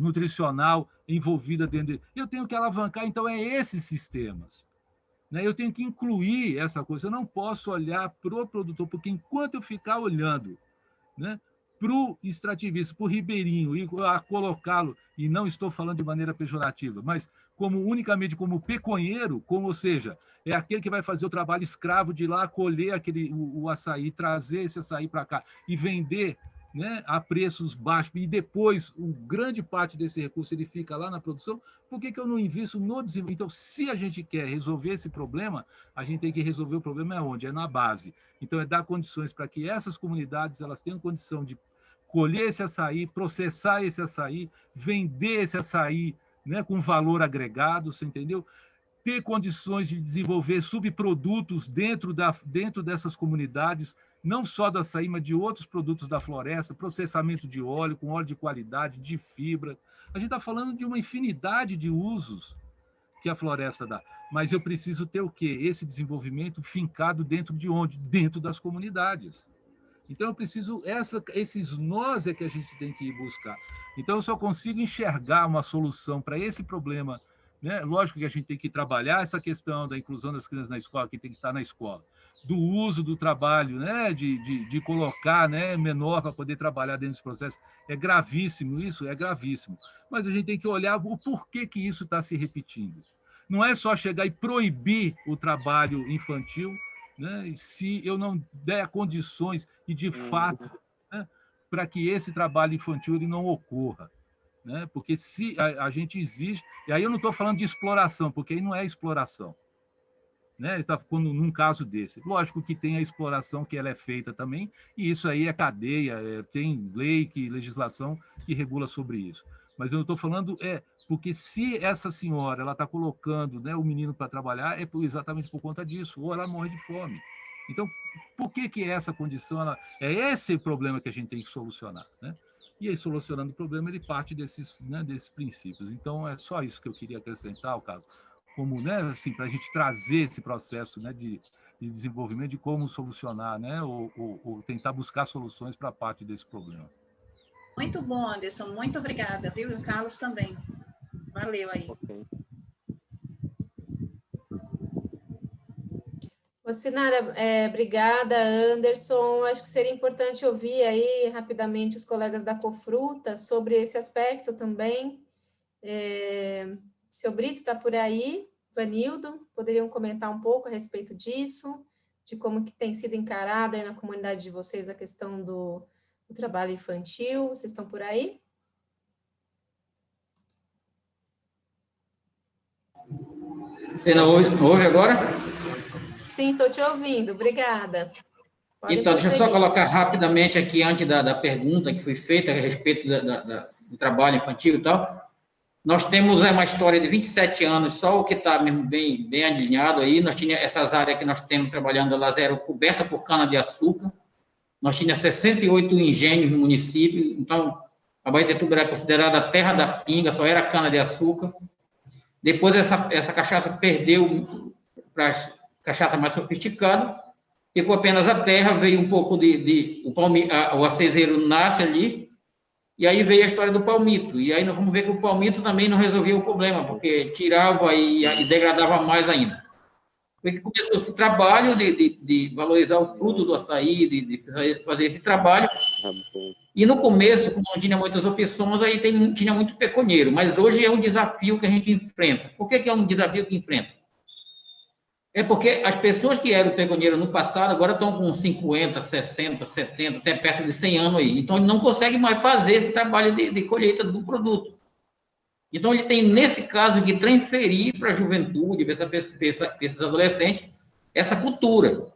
nutricional envolvida dentro. Eu tenho que alavancar, então, esses sistemas. Né? Eu tenho que incluir essa coisa. Eu não posso olhar para o produtor, porque enquanto eu ficar olhando, né, para o extrativista, para o ribeirinho, e a colocá-lo, e não estou falando de maneira pejorativa, mas unicamente como peconheiro, ou seja, é aquele que vai fazer o trabalho escravo de ir lá colher o açaí, trazer esse açaí para cá e vender, né, a preços baixos, e depois grande parte desse recurso ele fica lá na produção. Por que eu não invisto no desenvolvimento? Então, se a gente quer resolver esse problema, a gente tem que resolver o problema onde? É na base. Então, é dar condições para que essas comunidades elas tenham condição de colher esse açaí, processar esse açaí, vender esse açaí, né, com valor agregado, você entendeu? Ter condições de desenvolver subprodutos dentro dessas comunidades, não só do açaí, mas de outros produtos da floresta, processamento de óleo, com óleo de qualidade, de fibra. A gente está falando de uma infinidade de usos que a floresta dá. Mas eu preciso ter o quê? Esse desenvolvimento fincado dentro de onde? Dentro das comunidades. Então, eu preciso... esses nós é que a gente tem que ir buscar. Então, eu só consigo enxergar uma solução para esse problema, né? Lógico que a gente tem que trabalhar essa questão da inclusão das crianças na escola, que tem que estar na escola, do uso do trabalho, né? de colocar, né, menor para poder trabalhar dentro desse processo. É gravíssimo isso, é gravíssimo. Mas a gente tem que olhar o porquê que isso está se repetindo. Não é só chegar e proibir o trabalho infantil, né, se eu não der condições e, de fato, né, para que esse trabalho infantil ele não ocorra. Né? Porque se a gente exige... E aí eu não estou falando de exploração, porque aí não é exploração. né? Ele está num caso desse. Lógico que tem a exploração que ela é feita também, e isso aí é cadeia, tem lei, legislação que regula sobre isso. Mas eu estou falando porque se essa senhora ela está colocando, né, o menino para trabalhar, exatamente por conta disso, ou ela morre de fome. Então, por que essa condição, é esse o problema que a gente tem que solucionar, né? E aí, solucionando o problema, ele parte desses princípios. Então, é só isso que eu queria acrescentar, o caso, como, né, assim, para a gente trazer esse processo, né, de desenvolvimento, de como solucionar, né, ou tentar buscar soluções para parte desse problema. Muito bom, Anderson, muito obrigada, viu? E o Carlos também. Valeu aí. Okay. Sinara, obrigada, Anderson. Acho que seria importante ouvir aí rapidamente os colegas da Cofruta sobre esse aspecto também. Seu Brito está por aí, Vanildo, poderiam comentar um pouco a respeito disso, de como que tem sido encarada aí na comunidade de vocês a questão do trabalho infantil. Vocês estão por aí? Você não ouve agora? Sim, estou te ouvindo, obrigada. Podem então, prosseguir. Deixa eu só colocar rapidamente aqui, antes da pergunta que foi feita a respeito do trabalho infantil e tal. Nós temos uma história de 27 anos, só o que está mesmo bem alinhado aí. Nós tínhamos essas áreas que nós temos trabalhando, elas eram cobertas por cana-de-açúcar. Nós tínhamos 68 engenhos no município, então a Abaetetuba era considerada a terra da pinga, só era cana-de-açúcar. Depois essa cachaça perdeu para as cachaça mais sofisticada, ficou apenas a terra, veio um pouco o acezeiro nasce ali, e aí veio a história do palmito, e aí nós vamos ver que o palmito também não resolvia o problema, porque tirava e degradava mais ainda. Foi que começou esse trabalho de valorizar o fruto do açaí, de fazer esse trabalho, e no começo, como não tinha muitas opções, aí tinha muito pecuneiro, mas hoje é um desafio que a gente enfrenta. Por que é um desafio que enfrenta? É porque as pessoas que eram pecuneiro no passado, agora estão com 50, 60, 70, até perto de 100 anos aí. Então, ele não consegue mais fazer esse trabalho de colheita do produto. Então, ele tem, nesse caso, que transferir para a juventude, para esses adolescentes, essa cultura.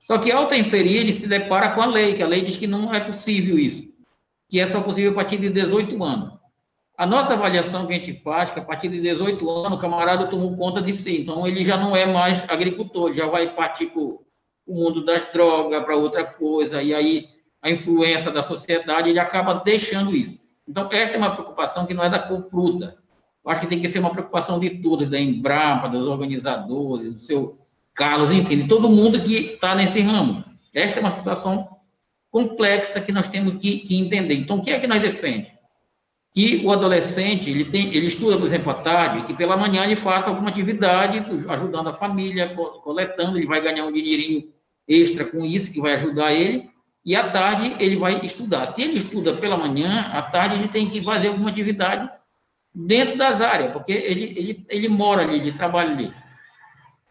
Só que, ao transferir, ele se depara com a lei, que a lei diz que não é possível isso, que é só possível a partir de 18 anos. A nossa avaliação que a gente faz, que a partir de 18 anos, o camarada tomou conta de si, então ele já não é mais agricultor, já vai partir para o mundo das drogas, para outra coisa, e aí a influência da sociedade, ele acaba deixando isso. Então, esta é uma preocupação que não é da Cofruta. Eu acho que tem que ser uma preocupação de todos, da Embrapa, dos organizadores, do seu Carlos, enfim, de todo mundo que está nesse ramo. Esta é uma situação complexa que nós temos que entender. Então, o que é que nós defendemos? Que o adolescente, ele estuda, por exemplo, à tarde, que pela manhã ele faça alguma atividade, ajudando a família, coletando, ele vai ganhar um dinheirinho extra com isso, que vai ajudar ele, e à tarde ele vai estudar. Se ele estuda pela manhã, à tarde ele tem que fazer alguma atividade dentro das áreas, porque ele mora ali, ele trabalha ali.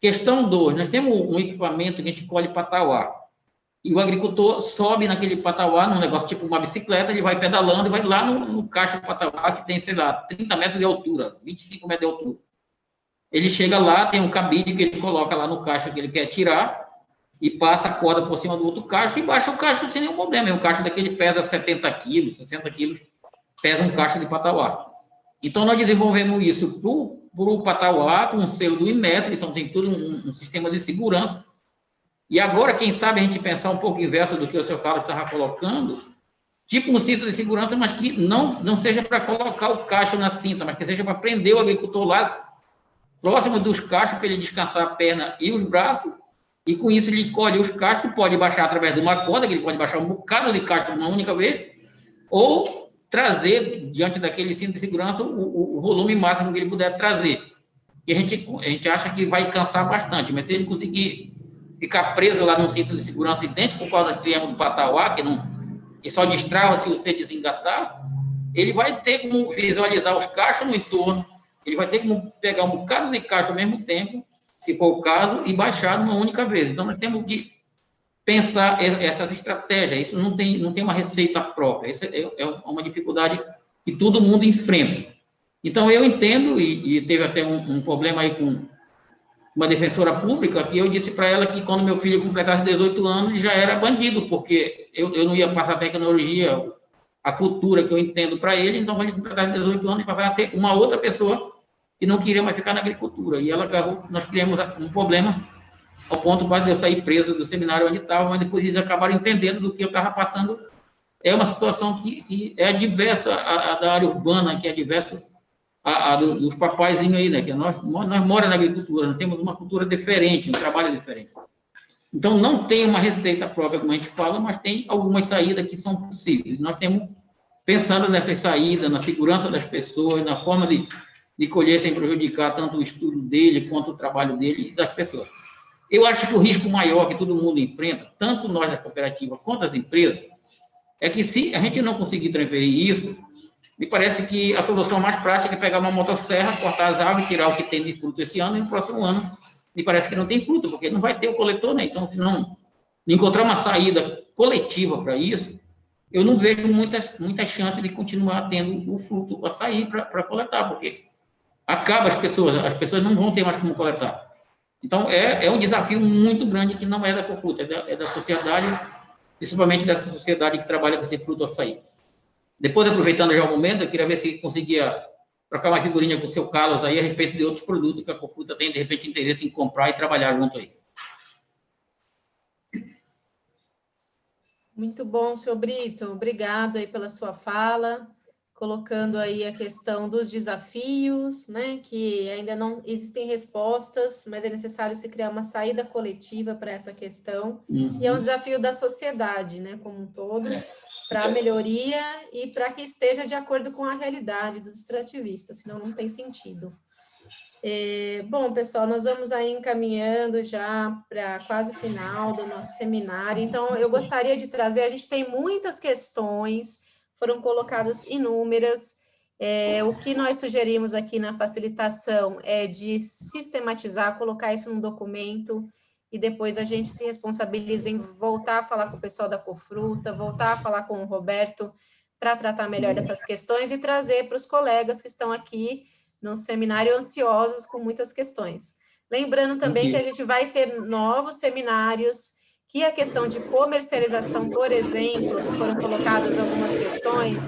Questão 2, nós temos um equipamento que a gente colhe patauá. E o agricultor sobe naquele patauá, num negócio tipo uma bicicleta, ele vai pedalando e vai lá no cacho do patauá, que tem, sei lá, 30 metros de altura, 25 metros de altura. Ele chega lá, tem um cabide que ele coloca lá no cacho que ele quer tirar, e passa a corda por cima do outro cacho, e baixa o cacho sem nenhum problema. E um cacho daquele pesa 70 quilos, 60 quilos, pesa um cacho de patauá. Então, nós desenvolvemos isso para o patauá, com um selo do Inmetro, então tem todo um sistema de segurança. E agora, quem sabe, a gente pensar um pouco inverso do que o senhor Carlos estava colocando, tipo um cinto de segurança, mas que não seja para colocar o cacho na cinta, mas que seja para prender o agricultor lá, próximo dos cachos, para ele descansar a perna e os braços, e com isso ele colhe os cachos, pode baixar através de uma corda, que ele pode baixar um bocado de cacho de uma única vez, ou trazer, diante daquele cinto de segurança, o volume máximo que ele puder trazer. E a gente acha que vai cansar bastante, mas se ele conseguir ficar preso lá num cinto de segurança idêntico com o triângulo do patauá, que só destrava se você desengatar, ele vai ter como visualizar os cachos no entorno, ele vai ter como pegar um bocado de cacho ao mesmo tempo, se for o caso, e baixar numa única vez. Então, nós temos que pensar essas estratégias, isso não tem uma receita própria, isso é uma dificuldade que todo mundo enfrenta. Então, eu entendo, e teve até um problema aí uma defensora pública, que eu disse para ela que quando meu filho completasse 18 anos já era bandido, porque eu não ia passar a tecnologia, a cultura que eu entendo para ele, então quando ele completasse 18 anos, ele passasse a ser uma outra pessoa que não queria mais ficar na agricultura. E ela agarrou, nós criamos um problema, ao ponto quase de eu sair preso do seminário onde estava, mas depois eles acabaram entendendo do que eu estava passando. É uma situação que é diversa a da área urbana, que é diversa dos papaizinhos aí, né? Que nós moramos na agricultura, nós temos uma cultura diferente, um trabalho diferente. Então, não tem uma receita própria, como a gente fala, mas tem algumas saídas que são possíveis. Nós temos, pensando nessas saídas, na segurança das pessoas, na forma de colher sem prejudicar tanto o estudo dele, quanto o trabalho dele e das pessoas. Eu acho que o risco maior que todo mundo enfrenta, tanto nós da cooperativa quanto as empresas, é que se a gente não conseguir transferir isso, me parece que a solução mais prática é pegar uma motosserra, cortar as árvores, tirar o que tem de fruto esse ano, e no próximo ano, me parece que não tem fruto, porque não vai ter o coletor, né? Então, se não encontrar uma saída coletiva para isso, eu não vejo muitas chances de continuar tendo o fruto para sair, para coletar, porque acaba as pessoas não vão ter mais como coletar. Então, é um desafio muito grande que não é da Cofruta, é da sociedade, principalmente dessa sociedade que trabalha com esse fruto açaí. Depois, aproveitando já o momento, eu queria ver se conseguia trocar uma figurinha com o seu Carlos aí a respeito de outros produtos que a Cofruta tem, de repente, interesse em comprar e trabalhar junto aí. Muito bom, senhor Brito. Obrigado aí pela sua fala, colocando aí a questão dos desafios, né, que ainda não existem respostas, mas é necessário se criar uma saída coletiva para essa questão, e é um desafio da sociedade, né, como um todo, para a melhoria e para que esteja de acordo com a realidade dos extrativistas, senão não tem sentido. Bom, pessoal, nós vamos aí encaminhando já para quase o final do nosso seminário, então eu gostaria de trazer, a gente tem muitas questões, foram colocadas inúmeras, o que nós sugerimos aqui na facilitação é de sistematizar, colocar isso num documento, e depois a gente se responsabiliza em voltar a falar com o pessoal da Cofruta, voltar a falar com o Roberto, para tratar melhor dessas questões e trazer para os colegas que estão aqui no seminário ansiosos com muitas questões. Lembrando também que a gente vai ter novos seminários, que a questão de comercialização, por exemplo, que foram colocadas algumas questões,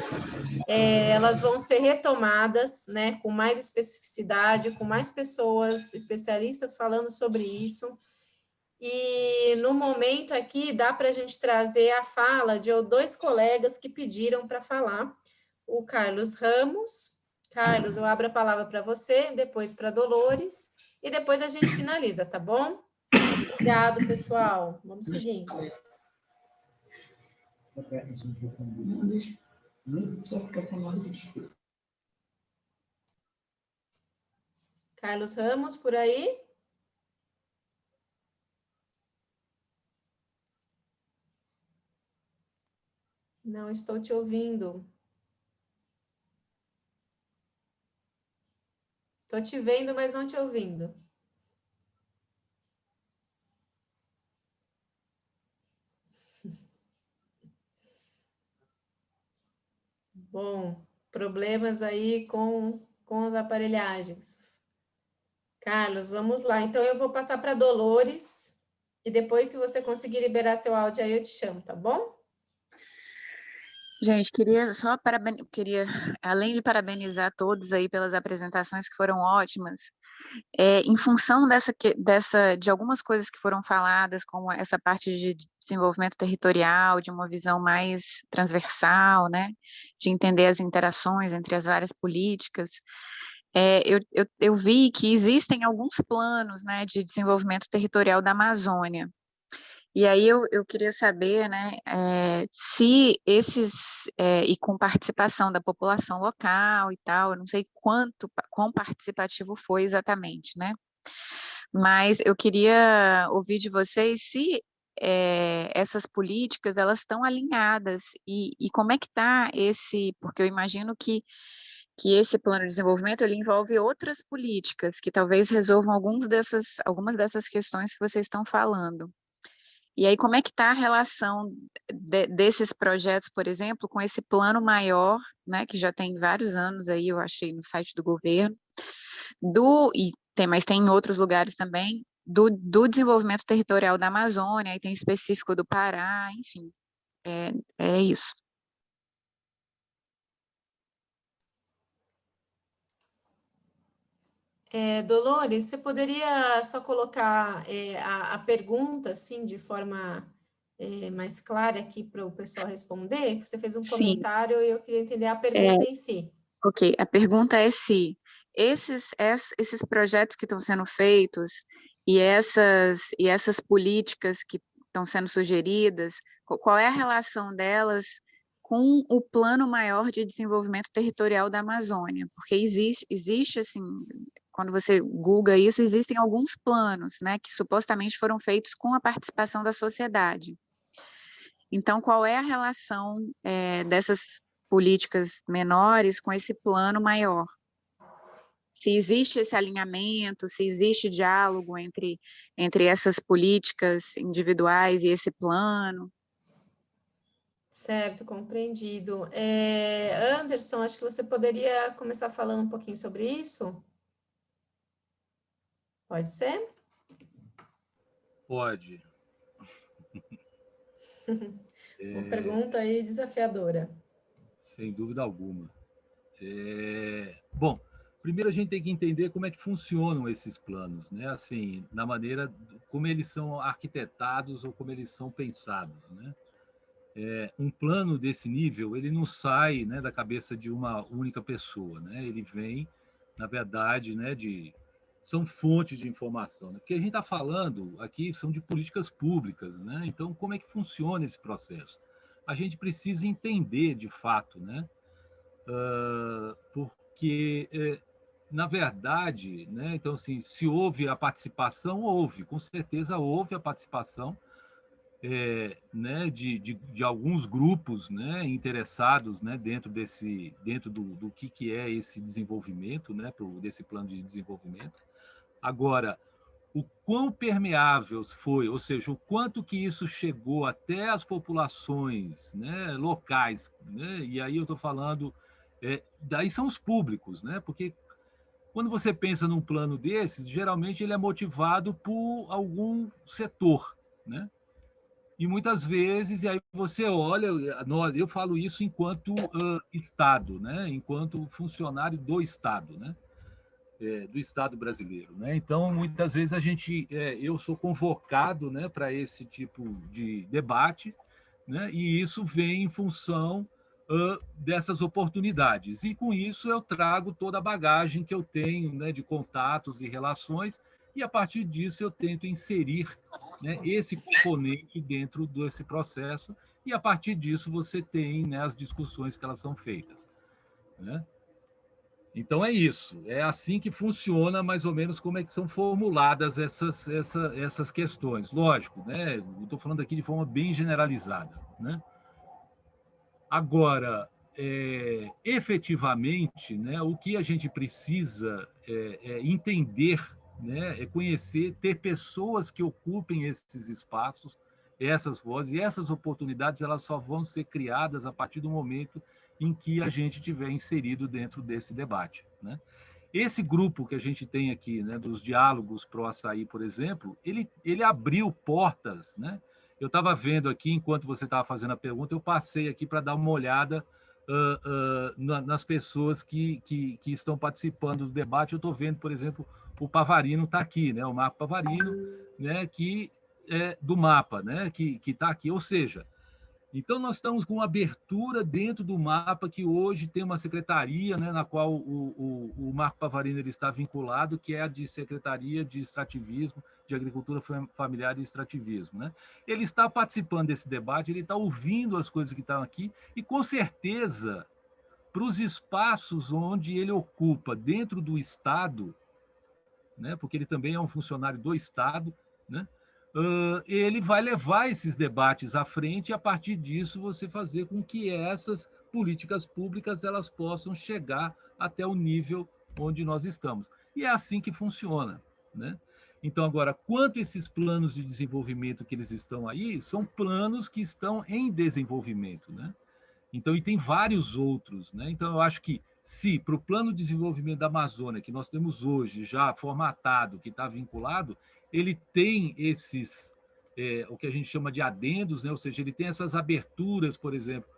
elas vão ser retomadas, né, com mais especificidade, com mais pessoas especialistas falando sobre isso. E no momento aqui dá para a gente trazer a fala de 2 colegas que pediram para falar, o Carlos Ramos. Carlos, eu abro a palavra para você, depois para Dolores, e depois a gente finaliza, tá bom? Obrigado, pessoal. Vamos seguindo. Carlos Ramos, por aí? Não estou te ouvindo. Estou te vendo, mas não te ouvindo. Bom, problemas aí com as aparelhagens. Carlos, vamos lá. Então, eu vou passar para Dolores, e depois, se você conseguir liberar seu áudio aí, eu te chamo, tá bom? Gente, queria, além de parabenizar todos aí pelas apresentações que foram ótimas, em função de algumas coisas que foram faladas, como essa parte de desenvolvimento territorial, de uma visão mais transversal, né, de entender as interações entre as várias políticas, eu vi que existem alguns planos, né, de desenvolvimento territorial da Amazônia. E aí eu queria saber, né, se e com participação da população local e tal, eu não sei quão participativo foi exatamente, né? Mas eu queria ouvir de vocês se essas políticas, elas estão alinhadas, e como é que está porque eu imagino que esse plano de desenvolvimento, ele envolve outras políticas, que talvez resolvam algumas dessas questões que vocês estão falando. E aí, como é que está a relação desses projetos, por exemplo, com esse plano maior, né, que já tem vários anos aí, eu achei no site do governo, e mas tem em outros lugares também, do desenvolvimento territorial da Amazônia, aí tem específico do Pará, enfim, é isso. Dolores, você poderia só colocar a pergunta, assim, de forma mais clara aqui para o pessoal responder? Você fez um Sim. comentário e eu queria entender a pergunta em si. Ok, a pergunta é se esses projetos que estão sendo feitos e essas políticas que estão sendo sugeridas, qual é a relação delas com o plano maior de desenvolvimento territorial da Amazônia? Porque existe assim, quando você google isso, existem alguns planos, né, que supostamente foram feitos com a participação da sociedade. Então, qual é a relação dessas políticas menores com esse plano maior? Se existe esse alinhamento, se existe diálogo entre essas políticas individuais e esse plano? Certo, compreendido. Anderson, acho que você poderia começar falando um pouquinho sobre isso? Pode ser? Pode. Uma pergunta aí desafiadora. Sem dúvida alguma. Bom, primeiro a gente tem que entender como é que funcionam esses planos, né? Assim, na maneira como eles são arquitetados ou como eles são pensados, né? Um plano desse nível, ele não sai, né, da cabeça de uma única pessoa, né? Ele vem, na verdade, né, são fontes de informação, né? Porque a gente está falando aqui são de políticas públicas, né? Então, como é que funciona esse processo? A gente precisa entender, de fato, né? Porque, na verdade, né, então, assim, se houve a participação, houve, com certeza houve a participação né, de alguns grupos, né, interessados, né, dentro do que é esse desenvolvimento, né, desse plano de desenvolvimento. Agora, o quão permeável foi, ou seja, o quanto que isso chegou até as populações, né, locais, né, e aí eu estou falando, daí são os públicos, né, porque quando você pensa num plano desses, geralmente ele é motivado por algum setor, né? E muitas vezes, e aí você olha, eu falo isso enquanto Estado, né? Enquanto funcionário do Estado, né? Do Estado brasileiro, né? Então, muitas vezes eu sou convocado, né, para esse tipo de debate, né? E isso vem em função dessas oportunidades. E com isso eu trago toda a bagagem que eu tenho, né, de contatos e relações, e a partir disso eu tento inserir, né, esse componente dentro desse processo, e a partir disso você tem, né, as discussões que elas são feitas, né? Então é isso, é assim que funciona mais ou menos como é que são formuladas essas questões. Lógico, né? Estou falando aqui de forma bem generalizada, né? Agora, efetivamente, né, o que a gente precisa entender, né, é conhecer, ter pessoas que ocupem esses espaços, essas vozes, e essas oportunidades elas só vão ser criadas a partir do momento em que a gente tiver inserido dentro desse debate, né? Esse grupo que a gente tem aqui, né, dos diálogos pro açaí, por exemplo, ele abriu portas, né? Eu estava vendo aqui, enquanto você estava fazendo a pergunta, eu passei aqui para dar uma olhada nas pessoas que estão participando do debate. Eu estou vendo, por exemplo, o Pavarino está aqui, né? O Marco Pavarino, né? Que é do mapa, né? Que está aqui. Ou seja, então nós estamos com uma abertura dentro do mapa que hoje tem uma secretaria, né, na qual o Marco Pavarino ele está vinculado, que é a de Secretaria de Extrativismo, de Agricultura Familiar e Extrativismo, né? Ele está participando desse debate, ele está ouvindo as coisas que estão aqui e, com certeza, para os espaços onde ele ocupa dentro do Estado, né, porque ele também é um funcionário do Estado, né? Ele vai levar esses debates à frente e, a partir disso, você fazer com que essas políticas públicas elas possam chegar até o nível onde nós estamos. E é assim que funciona, né? Então, agora, quanto esses planos de desenvolvimento que eles estão aí, são planos que estão em desenvolvimento, né? Então, e tem vários outros, né? Então, eu acho que se para o plano de desenvolvimento da Amazônia, que nós temos hoje já formatado, que está vinculado, ele tem esses, o que a gente chama de adendos, né? Ou seja, ele tem essas aberturas, por exemplo,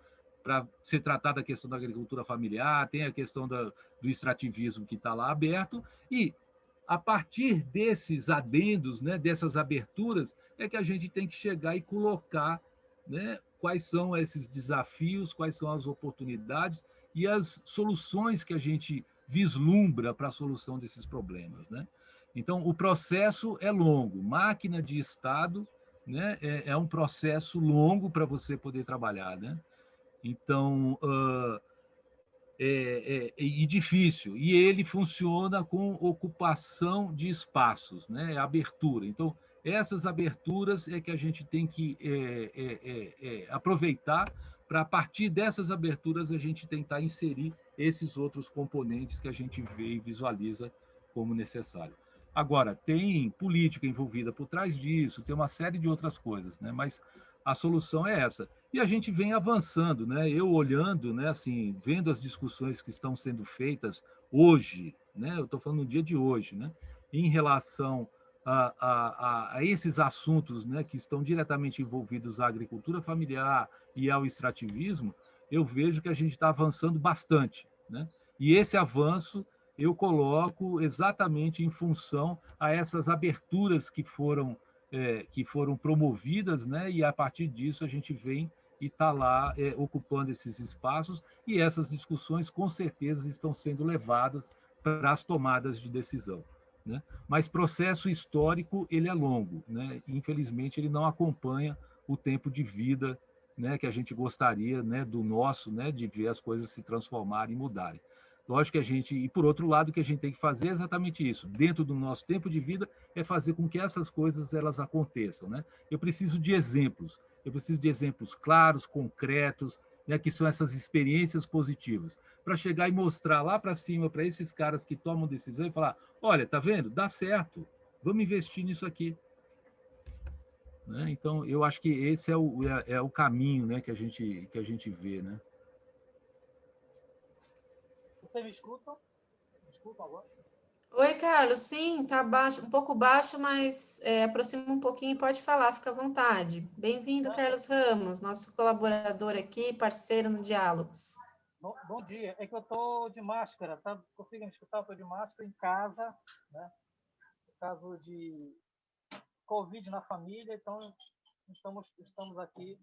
para ser tratada a questão da agricultura familiar, tem a questão do extrativismo que está lá aberto, e a partir desses adendos, né, dessas aberturas, é que a gente tem que chegar e colocar, né, quais são esses desafios, quais são as oportunidades e as soluções que a gente vislumbra para a solução desses problemas, né? Então, o processo é longo. Máquina de Estado, né, é um processo longo para você poder trabalhar, né? Então, e difícil. E ele funciona com ocupação de espaços, né? Abertura. Então, essas aberturas é que a gente tem que aproveitar para, a partir dessas aberturas, a gente tentar inserir esses outros componentes que a gente vê e visualiza como necessário. Agora, tem política envolvida por trás disso, tem uma série de outras coisas, né? Mas a solução é essa. E a gente vem avançando, né? Eu olhando, né, assim, vendo as discussões que estão sendo feitas hoje, né? Eu estou falando no dia de hoje, né? Em relação a esses assuntos, né, que estão diretamente envolvidos à agricultura familiar e ao extrativismo, eu vejo que a gente está avançando bastante, né? E esse avanço eu coloco exatamente em função a essas aberturas que foram promovidas, né? E a partir disso a gente vem e está lá ocupando esses espaços, e essas discussões com certeza estão sendo levadas para as tomadas de decisão, né? Mas processo histórico ele é longo, né? Infelizmente ele não acompanha o tempo de vida, né, que a gente gostaria, né, do nosso, né, de ver as coisas se transformarem e mudarem. Lógico que a gente, e por outro lado, o que a gente tem que fazer é exatamente isso, dentro do nosso tempo de vida, é fazer com que essas coisas elas aconteçam, né? Eu preciso de exemplos claros, concretos, né, que são essas experiências positivas, para chegar e mostrar lá para cima para esses caras que tomam decisão e falar: olha, tá vendo? Dá certo, vamos investir nisso aqui. Né? Então, eu acho que esse é o caminho, né, que a gente vê, né? Vocês me escutam? Me escutam agora? Oi, Carlos. Sim, tá baixo, um pouco baixo, mas aproxima um pouquinho e pode falar, fica à vontade. Bem-vindo, Carlos Ramos, nosso colaborador aqui, parceiro no Diálogos. Bom dia. É que eu estou de máscara, tá? Conseguem me escutar? Estou de máscara em casa, né? Por causa de Covid na família, então estamos aqui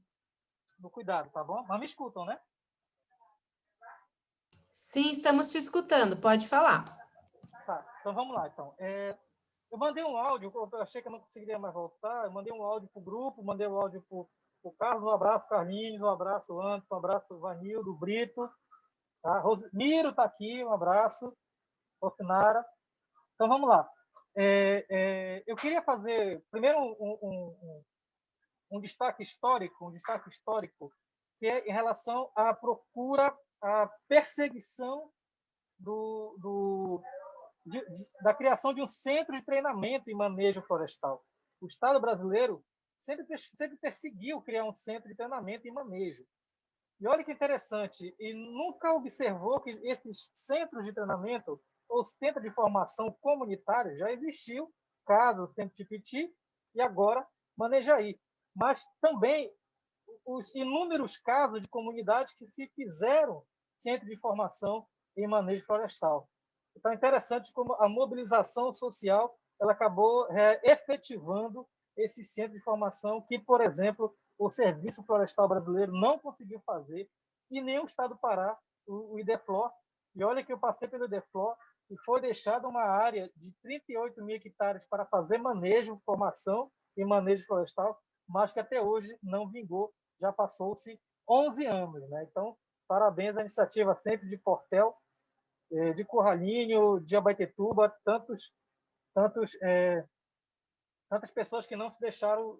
no cuidado, tá bom? Mas me escutam, né? Sim, estamos te escutando, pode falar. Tá, então vamos lá. Então. Eu mandei um áudio, eu achei que eu não conseguiria mais voltar, eu mandei um áudio para o grupo, mandei um áudio para o Carlos, um abraço, Carlinhos, um abraço, Anderson, um abraço, Vanildo, Brito, tá? Miro está aqui, um abraço, Rocinara. Então vamos lá. Eu queria fazer, primeiro, um destaque histórico, que é em relação à procura, à perseguição da criação de um centro de treinamento e manejo florestal. O Estado brasileiro sempre perseguiu criar um centro de treinamento e manejo. E olha que interessante, e nunca observou que esses centros de treinamento ou centro de formação comunitário já existiu, caso o Centro Tipiti e agora Manejaí. Mas também os inúmeros casos de comunidades que se fizeram centro de formação em manejo florestal. Então, é interessante como a mobilização social ela acabou efetivando esse centro de formação que, por exemplo, o Serviço Florestal Brasileiro não conseguiu fazer, e nem o Estado do Pará, o IDEFLOR. E olha que eu passei pelo IDEFLOR e foi deixada uma área de 38 mil hectares para fazer manejo, formação e manejo florestal, mas que até hoje não vingou, já passou-se 11 anos. Né? Então, parabéns à iniciativa sempre de Portel, de Curralinho, de Abaetetuba, tantas pessoas que não se deixaram,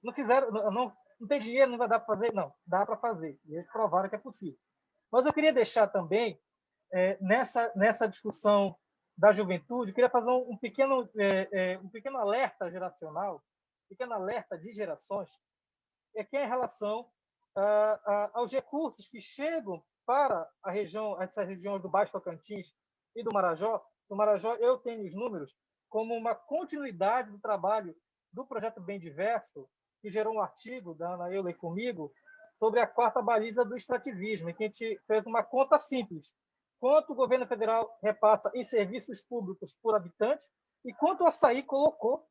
não fizeram, não tem dinheiro, não vai dar para fazer, não, dá para fazer, e eles provaram que é possível. Mas eu queria deixar também, nessa discussão da juventude, eu queria fazer um pequeno alerta geracional, um pequeno alerta de gerações, que é em relação aos recursos que chegam para essas regiões do Baixo Tocantins e do Marajó. No Marajó, eu tenho os números como uma continuidade do trabalho do projeto Bem Diverso, que gerou um artigo da Ana Euler comigo sobre a quarta baliza do extrativismo, em que a gente fez uma conta simples. Quanto o governo federal repassa em serviços públicos por habitante e quanto o Açaí colocou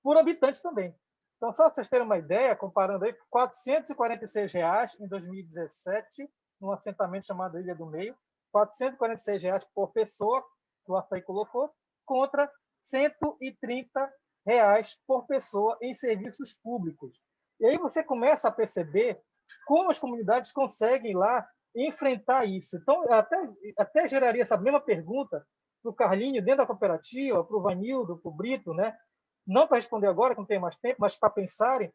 por habitante também. Então, só para vocês terem uma ideia, comparando aí, R$ 446 em 2017, num assentamento chamado Ilha do Meio, R$ 446 por pessoa, que o Açaí colocou, contra R$ 130 por pessoa em serviços públicos. E aí você começa a perceber como as comunidades conseguem lá enfrentar isso. Então, até geraria essa mesma pergunta para o Carlinho, dentro da cooperativa, para o Vanildo, para o Brito, né? Não para responder agora, que não tem mais tempo, mas para pensarem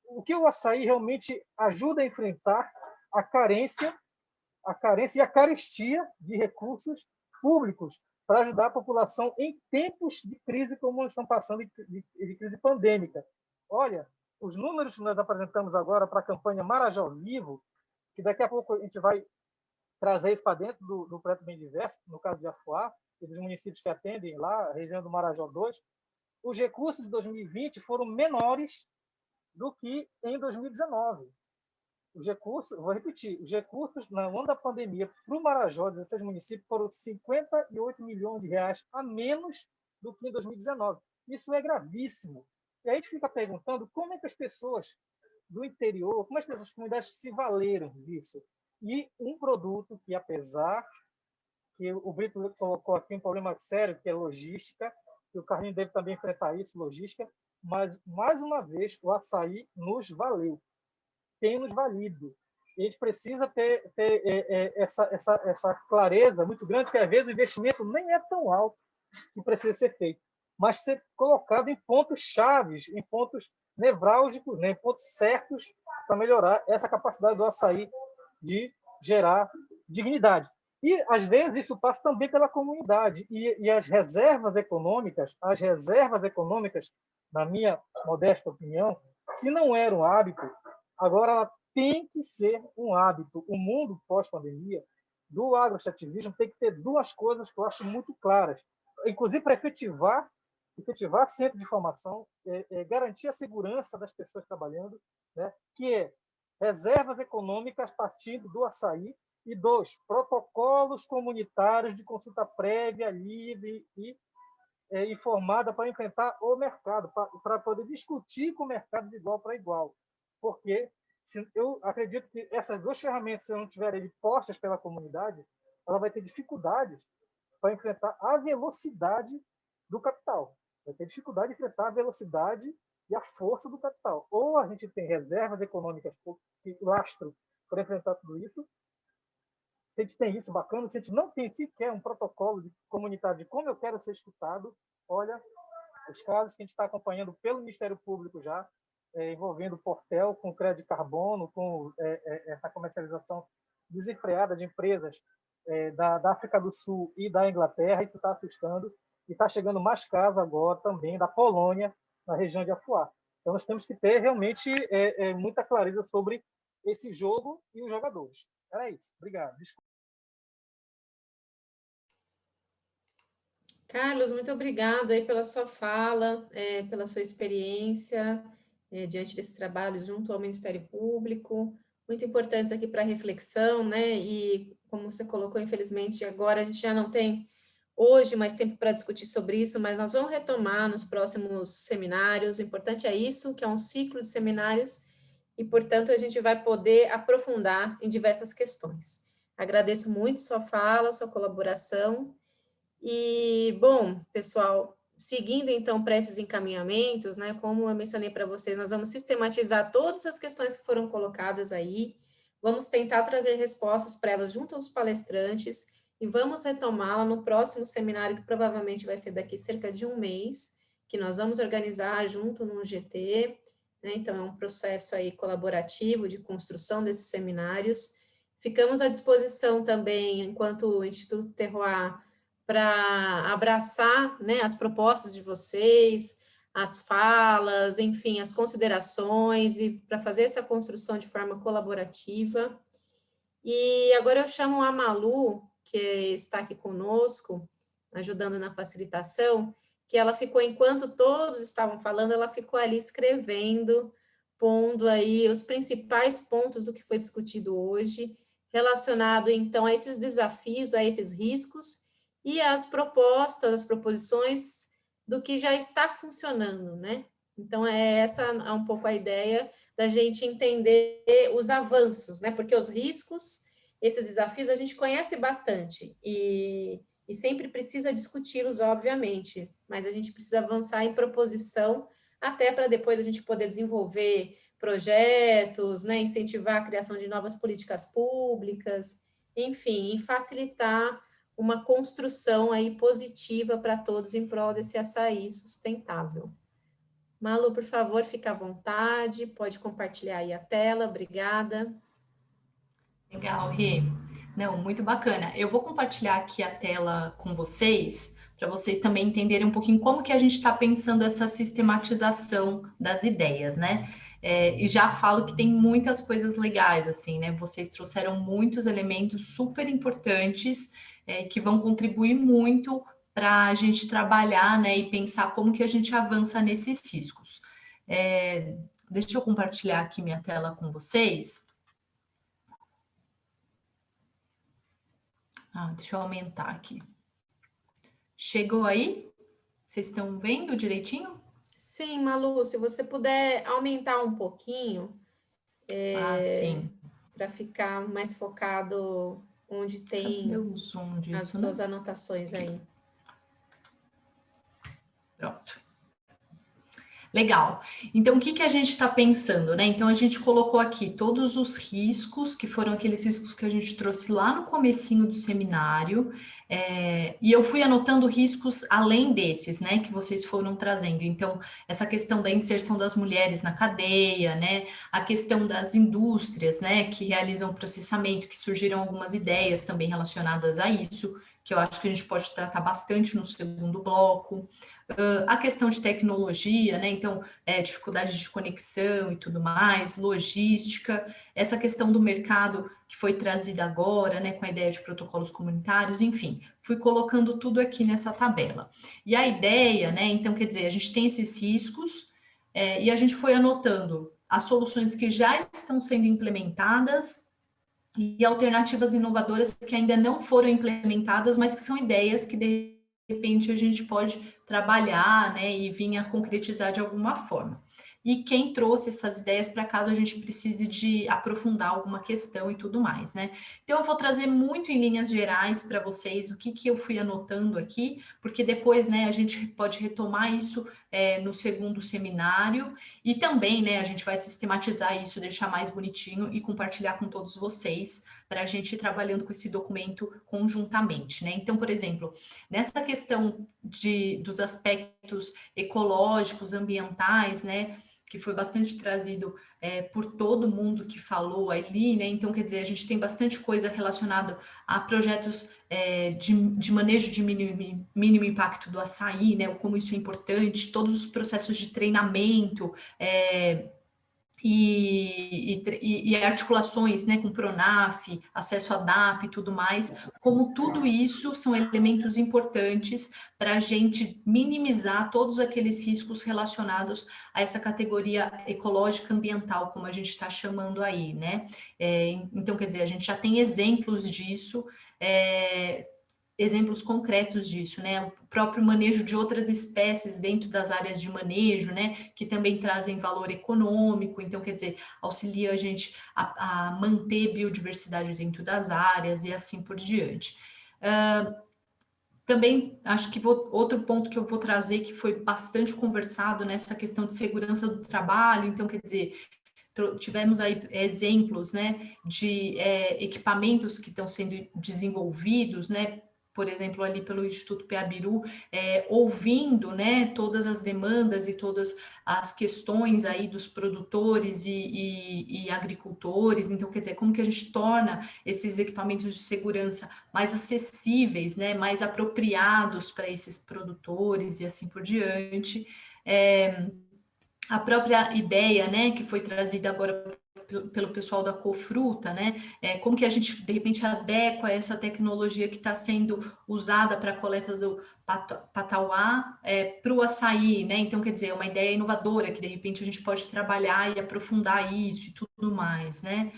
o que o Açaí realmente ajuda a enfrentar a carência e a carestia de recursos públicos para ajudar a população em tempos de crise como nós estamos passando, de crise pandêmica. Olha, os números que nós apresentamos agora para a campanha Marajó Vivo, que daqui a pouco a gente vai trazer isso para dentro do projeto Bem Diverso, no caso de Afuá, e dos municípios que atendem lá, a região do Marajó 2, os recursos de 2020 foram menores do que em 2019. Os recursos, vou repetir, os recursos no ano da pandemia para o Marajó, 16 municípios, foram 58 milhões de reais a menos do que em 2019. Isso é gravíssimo. E aí a gente fica perguntando como é que as pessoas do interior, como as comunidades se valeram disso. E um produto que, apesar que o Brito colocou aqui um problema sério, que é logística, e o Carlinhos deve também enfrentar isso, logística, mas, mais uma vez, o Açaí nos valeu, tem nos valido. E a gente precisa ter essa clareza muito grande, que às vezes o investimento nem é tão alto que precisa ser feito, mas ser colocado em pontos chaves, em pontos nevrálgicos, né, em pontos certos para melhorar essa capacidade do Açaí de gerar dignidade. E, às vezes, isso passa também pela comunidade. E as reservas econômicas, na minha modesta opinião, se não era um hábito, agora ela tem que ser um hábito. O mundo pós-pandemia do agroextrativismo tem que ter duas coisas que eu acho muito claras. Inclusive, para efetivar centro de formação, garantir a segurança das pessoas trabalhando, né, que é reservas econômicas partindo do Açaí, e 2, protocolos comunitários de consulta prévia, livre e informada para enfrentar o mercado, para poder discutir com o mercado de igual para igual. Porque eu acredito que essas duas ferramentas, se não estiverem postas pela comunidade, ela vai ter dificuldades para enfrentar a velocidade do capital. Vai ter dificuldade de enfrentar a velocidade e a força do capital. Ou a gente tem reservas econômicas que lastro para enfrentar tudo isso. Se a gente tem isso, bacana. Se a gente não tem sequer um protocolo comunitário de como eu quero ser escutado, olha, os casos que a gente está acompanhando pelo Ministério Público já, envolvendo o Portel, com crédito de carbono, com essa comercialização desenfreada de empresas da África do Sul e da Inglaterra, isso está assustando, e está chegando mais casos agora também da Polônia, na região de Afuá. Então, nós temos que ter realmente muita clareza sobre esse jogo e os jogadores. Era isso. Obrigado. Desculpa. Carlos, muito obrigado aí pela sua fala, pela sua experiência diante desse trabalho junto ao Ministério Público, muito importantes aqui para reflexão, né? E como você colocou, infelizmente, agora a gente já não tem hoje mais tempo para discutir sobre isso, mas nós vamos retomar nos próximos seminários. O importante é isso, que é um ciclo de seminários, e, portanto, a gente vai poder aprofundar em diversas questões. Agradeço muito sua fala, sua colaboração. E, bom, pessoal, seguindo então para esses encaminhamentos, né, como eu mencionei para vocês, nós vamos sistematizar todas as questões que foram colocadas aí, vamos tentar trazer respostas para elas junto aos palestrantes e vamos retomá-la no próximo seminário, que provavelmente vai ser daqui cerca de um mês, que nós vamos organizar junto no GT, né, então é um processo aí colaborativo de construção desses seminários. Ficamos à disposição também, enquanto Instituto Terroir, para abraçar, né, as propostas de vocês, as falas, enfim, as considerações, e para fazer essa construção de forma colaborativa. E agora eu chamo a Malu, que está aqui conosco, ajudando na facilitação, que ela ficou, enquanto todos estavam falando, ela ficou ali escrevendo, pondo aí os principais pontos do que foi discutido hoje, relacionado, então, a esses desafios, a esses riscos, e as propostas, as proposições do que já está funcionando, né? Então, essa é um pouco a ideia da gente entender os avanços, né? Porque os riscos, esses desafios, a gente conhece bastante, e sempre precisa discuti-los, obviamente, mas a gente precisa avançar em proposição, até para depois a gente poder desenvolver projetos, né, incentivar a criação de novas políticas públicas, enfim, facilitar uma construção aí positiva para todos em prol desse açaí sustentável. Malu, por favor, fica à vontade, pode compartilhar aí a tela, obrigada. Legal, Rê. Não, muito bacana. Eu vou compartilhar aqui a tela com vocês, para vocês também entenderem um pouquinho como que a gente está pensando essa sistematização das ideias, né? E já falo que tem muitas coisas legais, assim, né? Vocês trouxeram muitos elementos super importantes, que vão contribuir muito para a gente trabalhar, né, e pensar como que a gente avança nesses riscos. Deixa eu compartilhar aqui minha tela com vocês. Deixa eu aumentar aqui. Chegou aí? Vocês estão vendo direitinho? Sim, Malu, se você puder aumentar um pouquinho, sim. para ficar mais focado onde tem o zoom disso, as suas anotações aqui. aí. Pronto. Legal. Então, o que que a gente está pensando, né? Então, a gente colocou aqui todos os riscos, que foram aqueles riscos que a gente trouxe lá no comecinho do seminário, e eu fui anotando riscos além desses, né, que vocês foram trazendo. Então, essa questão da inserção das mulheres na cadeia, né, a questão das indústrias, né, que realizam processamento, que surgiram algumas ideias também relacionadas a isso, que eu acho que a gente pode tratar bastante no segundo bloco. A questão de tecnologia, né? Então, dificuldade de conexão e tudo mais, logística, essa questão do mercado que foi trazida agora, né? Com a ideia de protocolos comunitários, enfim, fui colocando tudo aqui nessa tabela. E a ideia, né? Então, quer dizer, a gente tem esses riscos, e a gente foi anotando as soluções que já estão sendo implementadas e alternativas inovadoras que ainda não foram implementadas, mas que são ideias que de repente a gente pode trabalhar, né, e vir a concretizar de alguma forma. E quem trouxe essas ideias para caso a gente precise de aprofundar alguma questão e tudo mais, né? Então, eu vou trazer muito em linhas gerais para vocês o que eu fui anotando aqui, porque depois, né, a gente pode retomar isso no segundo seminário, e também, né, a gente vai sistematizar isso, deixar mais bonitinho e compartilhar com todos vocês, para a gente ir trabalhando com esse documento conjuntamente, né? Então, por exemplo, nessa questão dos aspectos ecológicos, ambientais, né, que foi bastante trazido por todo mundo que falou ali, né? Então, quer dizer, a gente tem bastante coisa relacionada a projetos de manejo de mínimo impacto do açaí, né? Como isso é importante, todos os processos de treinamento, e articulações, né, com o Pronaf, acesso à DAP e tudo mais, como tudo isso são elementos importantes para a gente minimizar todos aqueles riscos relacionados a essa categoria ecológica ambiental, como a gente está chamando aí, né? Então, quer dizer, a gente já tem exemplos disso, exemplos concretos disso, né? O próprio manejo de outras espécies dentro das áreas de manejo, né? Que também trazem valor econômico, então, quer dizer, auxilia a gente a manter biodiversidade dentro das áreas e assim por diante. Também acho que outro ponto que eu vou trazer, que foi bastante conversado nessa questão de segurança do trabalho, então, quer dizer, tivemos aí exemplos, né, de equipamentos que estão sendo desenvolvidos, né, por exemplo, ali pelo Instituto Peabiru, ouvindo, né, todas as demandas e todas as questões aí dos produtores e agricultores. Então, quer dizer, como que a gente torna esses equipamentos de segurança mais acessíveis, né, mais apropriados para esses produtores e assim por diante. A própria ideia, né, que foi trazida agora pelo pessoal da Cofruta, né, como que a gente, de repente, adequa essa tecnologia que está sendo usada para a coleta do patauá para o açaí, né, então, quer dizer, é uma ideia inovadora que, de repente, a gente pode trabalhar e aprofundar isso e tudo mais, né.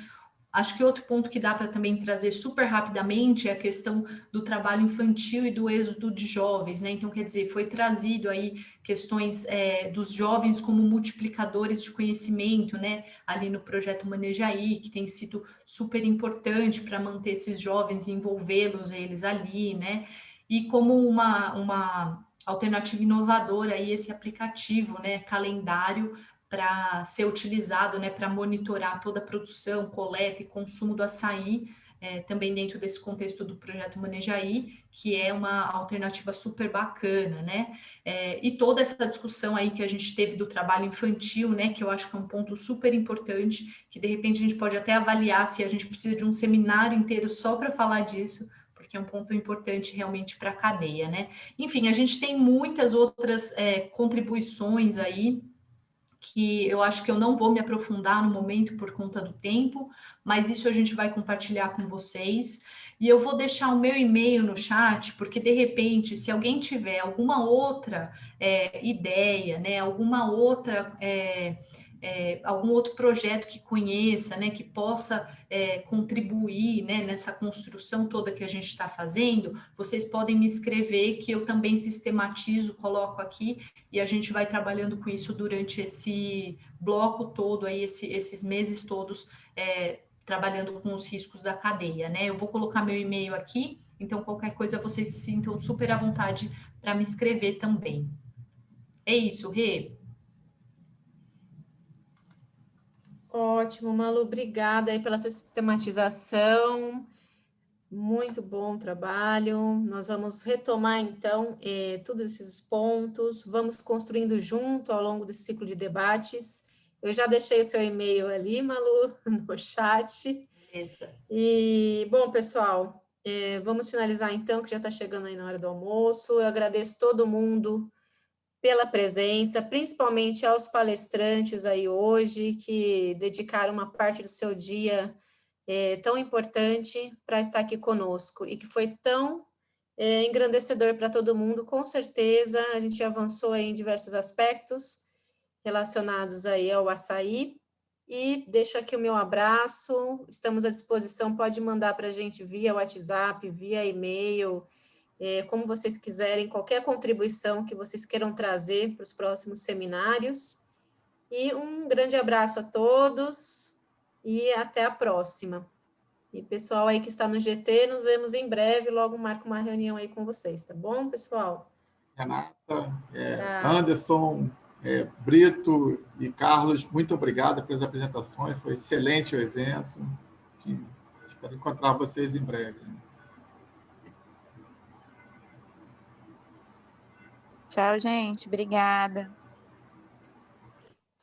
Acho que outro ponto que dá para também trazer super rapidamente é a questão do trabalho infantil e do êxodo de jovens, né? Então, quer dizer, foi trazido aí questões dos jovens como multiplicadores de conhecimento, né? Ali no projeto Manejaí, que tem sido super importante para manter esses jovens e envolvê-los eles ali, né? E como uma alternativa inovadora aí esse aplicativo, né? Calendário, para ser utilizado, né, para monitorar toda a produção, coleta e consumo do açaí, também dentro desse contexto do projeto Manejaí, que é uma alternativa super bacana, né? E toda essa discussão aí que a gente teve do trabalho infantil, né, que eu acho que é um ponto super importante, que de repente a gente pode até avaliar se a gente precisa de um seminário inteiro só para falar disso, porque é um ponto importante realmente para a cadeia, né? Enfim, a gente tem muitas outras contribuições aí, que eu acho que eu não vou me aprofundar no momento por conta do tempo, mas isso a gente vai compartilhar com vocês. E eu vou deixar o meu e-mail no chat, porque de repente, se alguém tiver alguma outra ideia, né, alguma outra algum outro projeto que conheça, né, que possa contribuir, né, nessa construção toda que a gente está fazendo, vocês podem me escrever, que eu também sistematizo, coloco aqui, e a gente vai trabalhando com isso durante esse bloco todo, aí, esses meses todos, trabalhando com os riscos da cadeia, né? Eu vou colocar meu e-mail aqui, então qualquer coisa vocês se sintam super à vontade para me escrever também. É isso, Rê. Ótimo, Malu, obrigada aí pela sistematização. Muito bom trabalho. Nós vamos retomar, então, todos esses pontos, vamos construindo junto ao longo desse ciclo de debates. Eu já deixei o seu e-mail ali, Malu, no chat. Beleza. E, bom, pessoal, vamos finalizar, então, que já está chegando aí na hora do almoço. Eu agradeço todo mundo pela presença, principalmente aos palestrantes aí hoje, que dedicaram uma parte do seu dia tão importante para estar aqui conosco, e que foi tão engrandecedor para todo mundo. Com certeza, a gente avançou aí em diversos aspectos relacionados aí ao açaí, e deixo aqui o meu abraço, estamos à disposição, pode mandar para a gente via WhatsApp, via e-mail, como vocês quiserem, qualquer contribuição que vocês queiram trazer para os próximos seminários. E um grande abraço a todos e até a próxima. E pessoal aí que está no GT, nos vemos em breve, logo marco uma reunião aí com vocês, tá bom, pessoal? Renata, Anderson, Brito e Carlos, muito obrigado pelas apresentações, foi excelente o evento. Enfim, espero encontrar vocês em breve. Tchau, gente. Obrigada.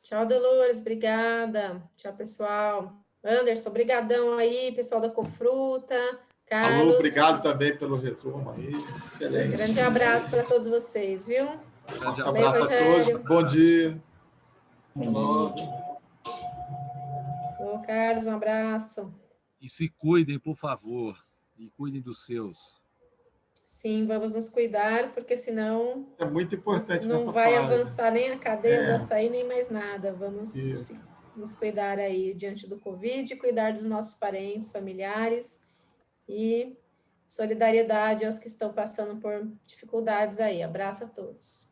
Tchau, Dolores. Obrigada. Tchau, pessoal. Anderson, brigadão aí, pessoal da Cofruta. Carlos. Alô, obrigado também pelo resumo aí. Excelente. Grande abraço para todos vocês, viu? Grande abraço a todos. Bom dia. Ô, Carlos, um abraço. E se cuidem, por favor. E cuidem dos seus. Sim, vamos nos cuidar, porque senão é muito importante não vai avançar nem a cadeia do açaí, nem mais nada. Vamos nos cuidar aí diante do Covid, cuidar dos nossos parentes, familiares, e solidariedade aos que estão passando por dificuldades aí. Abraço a todos.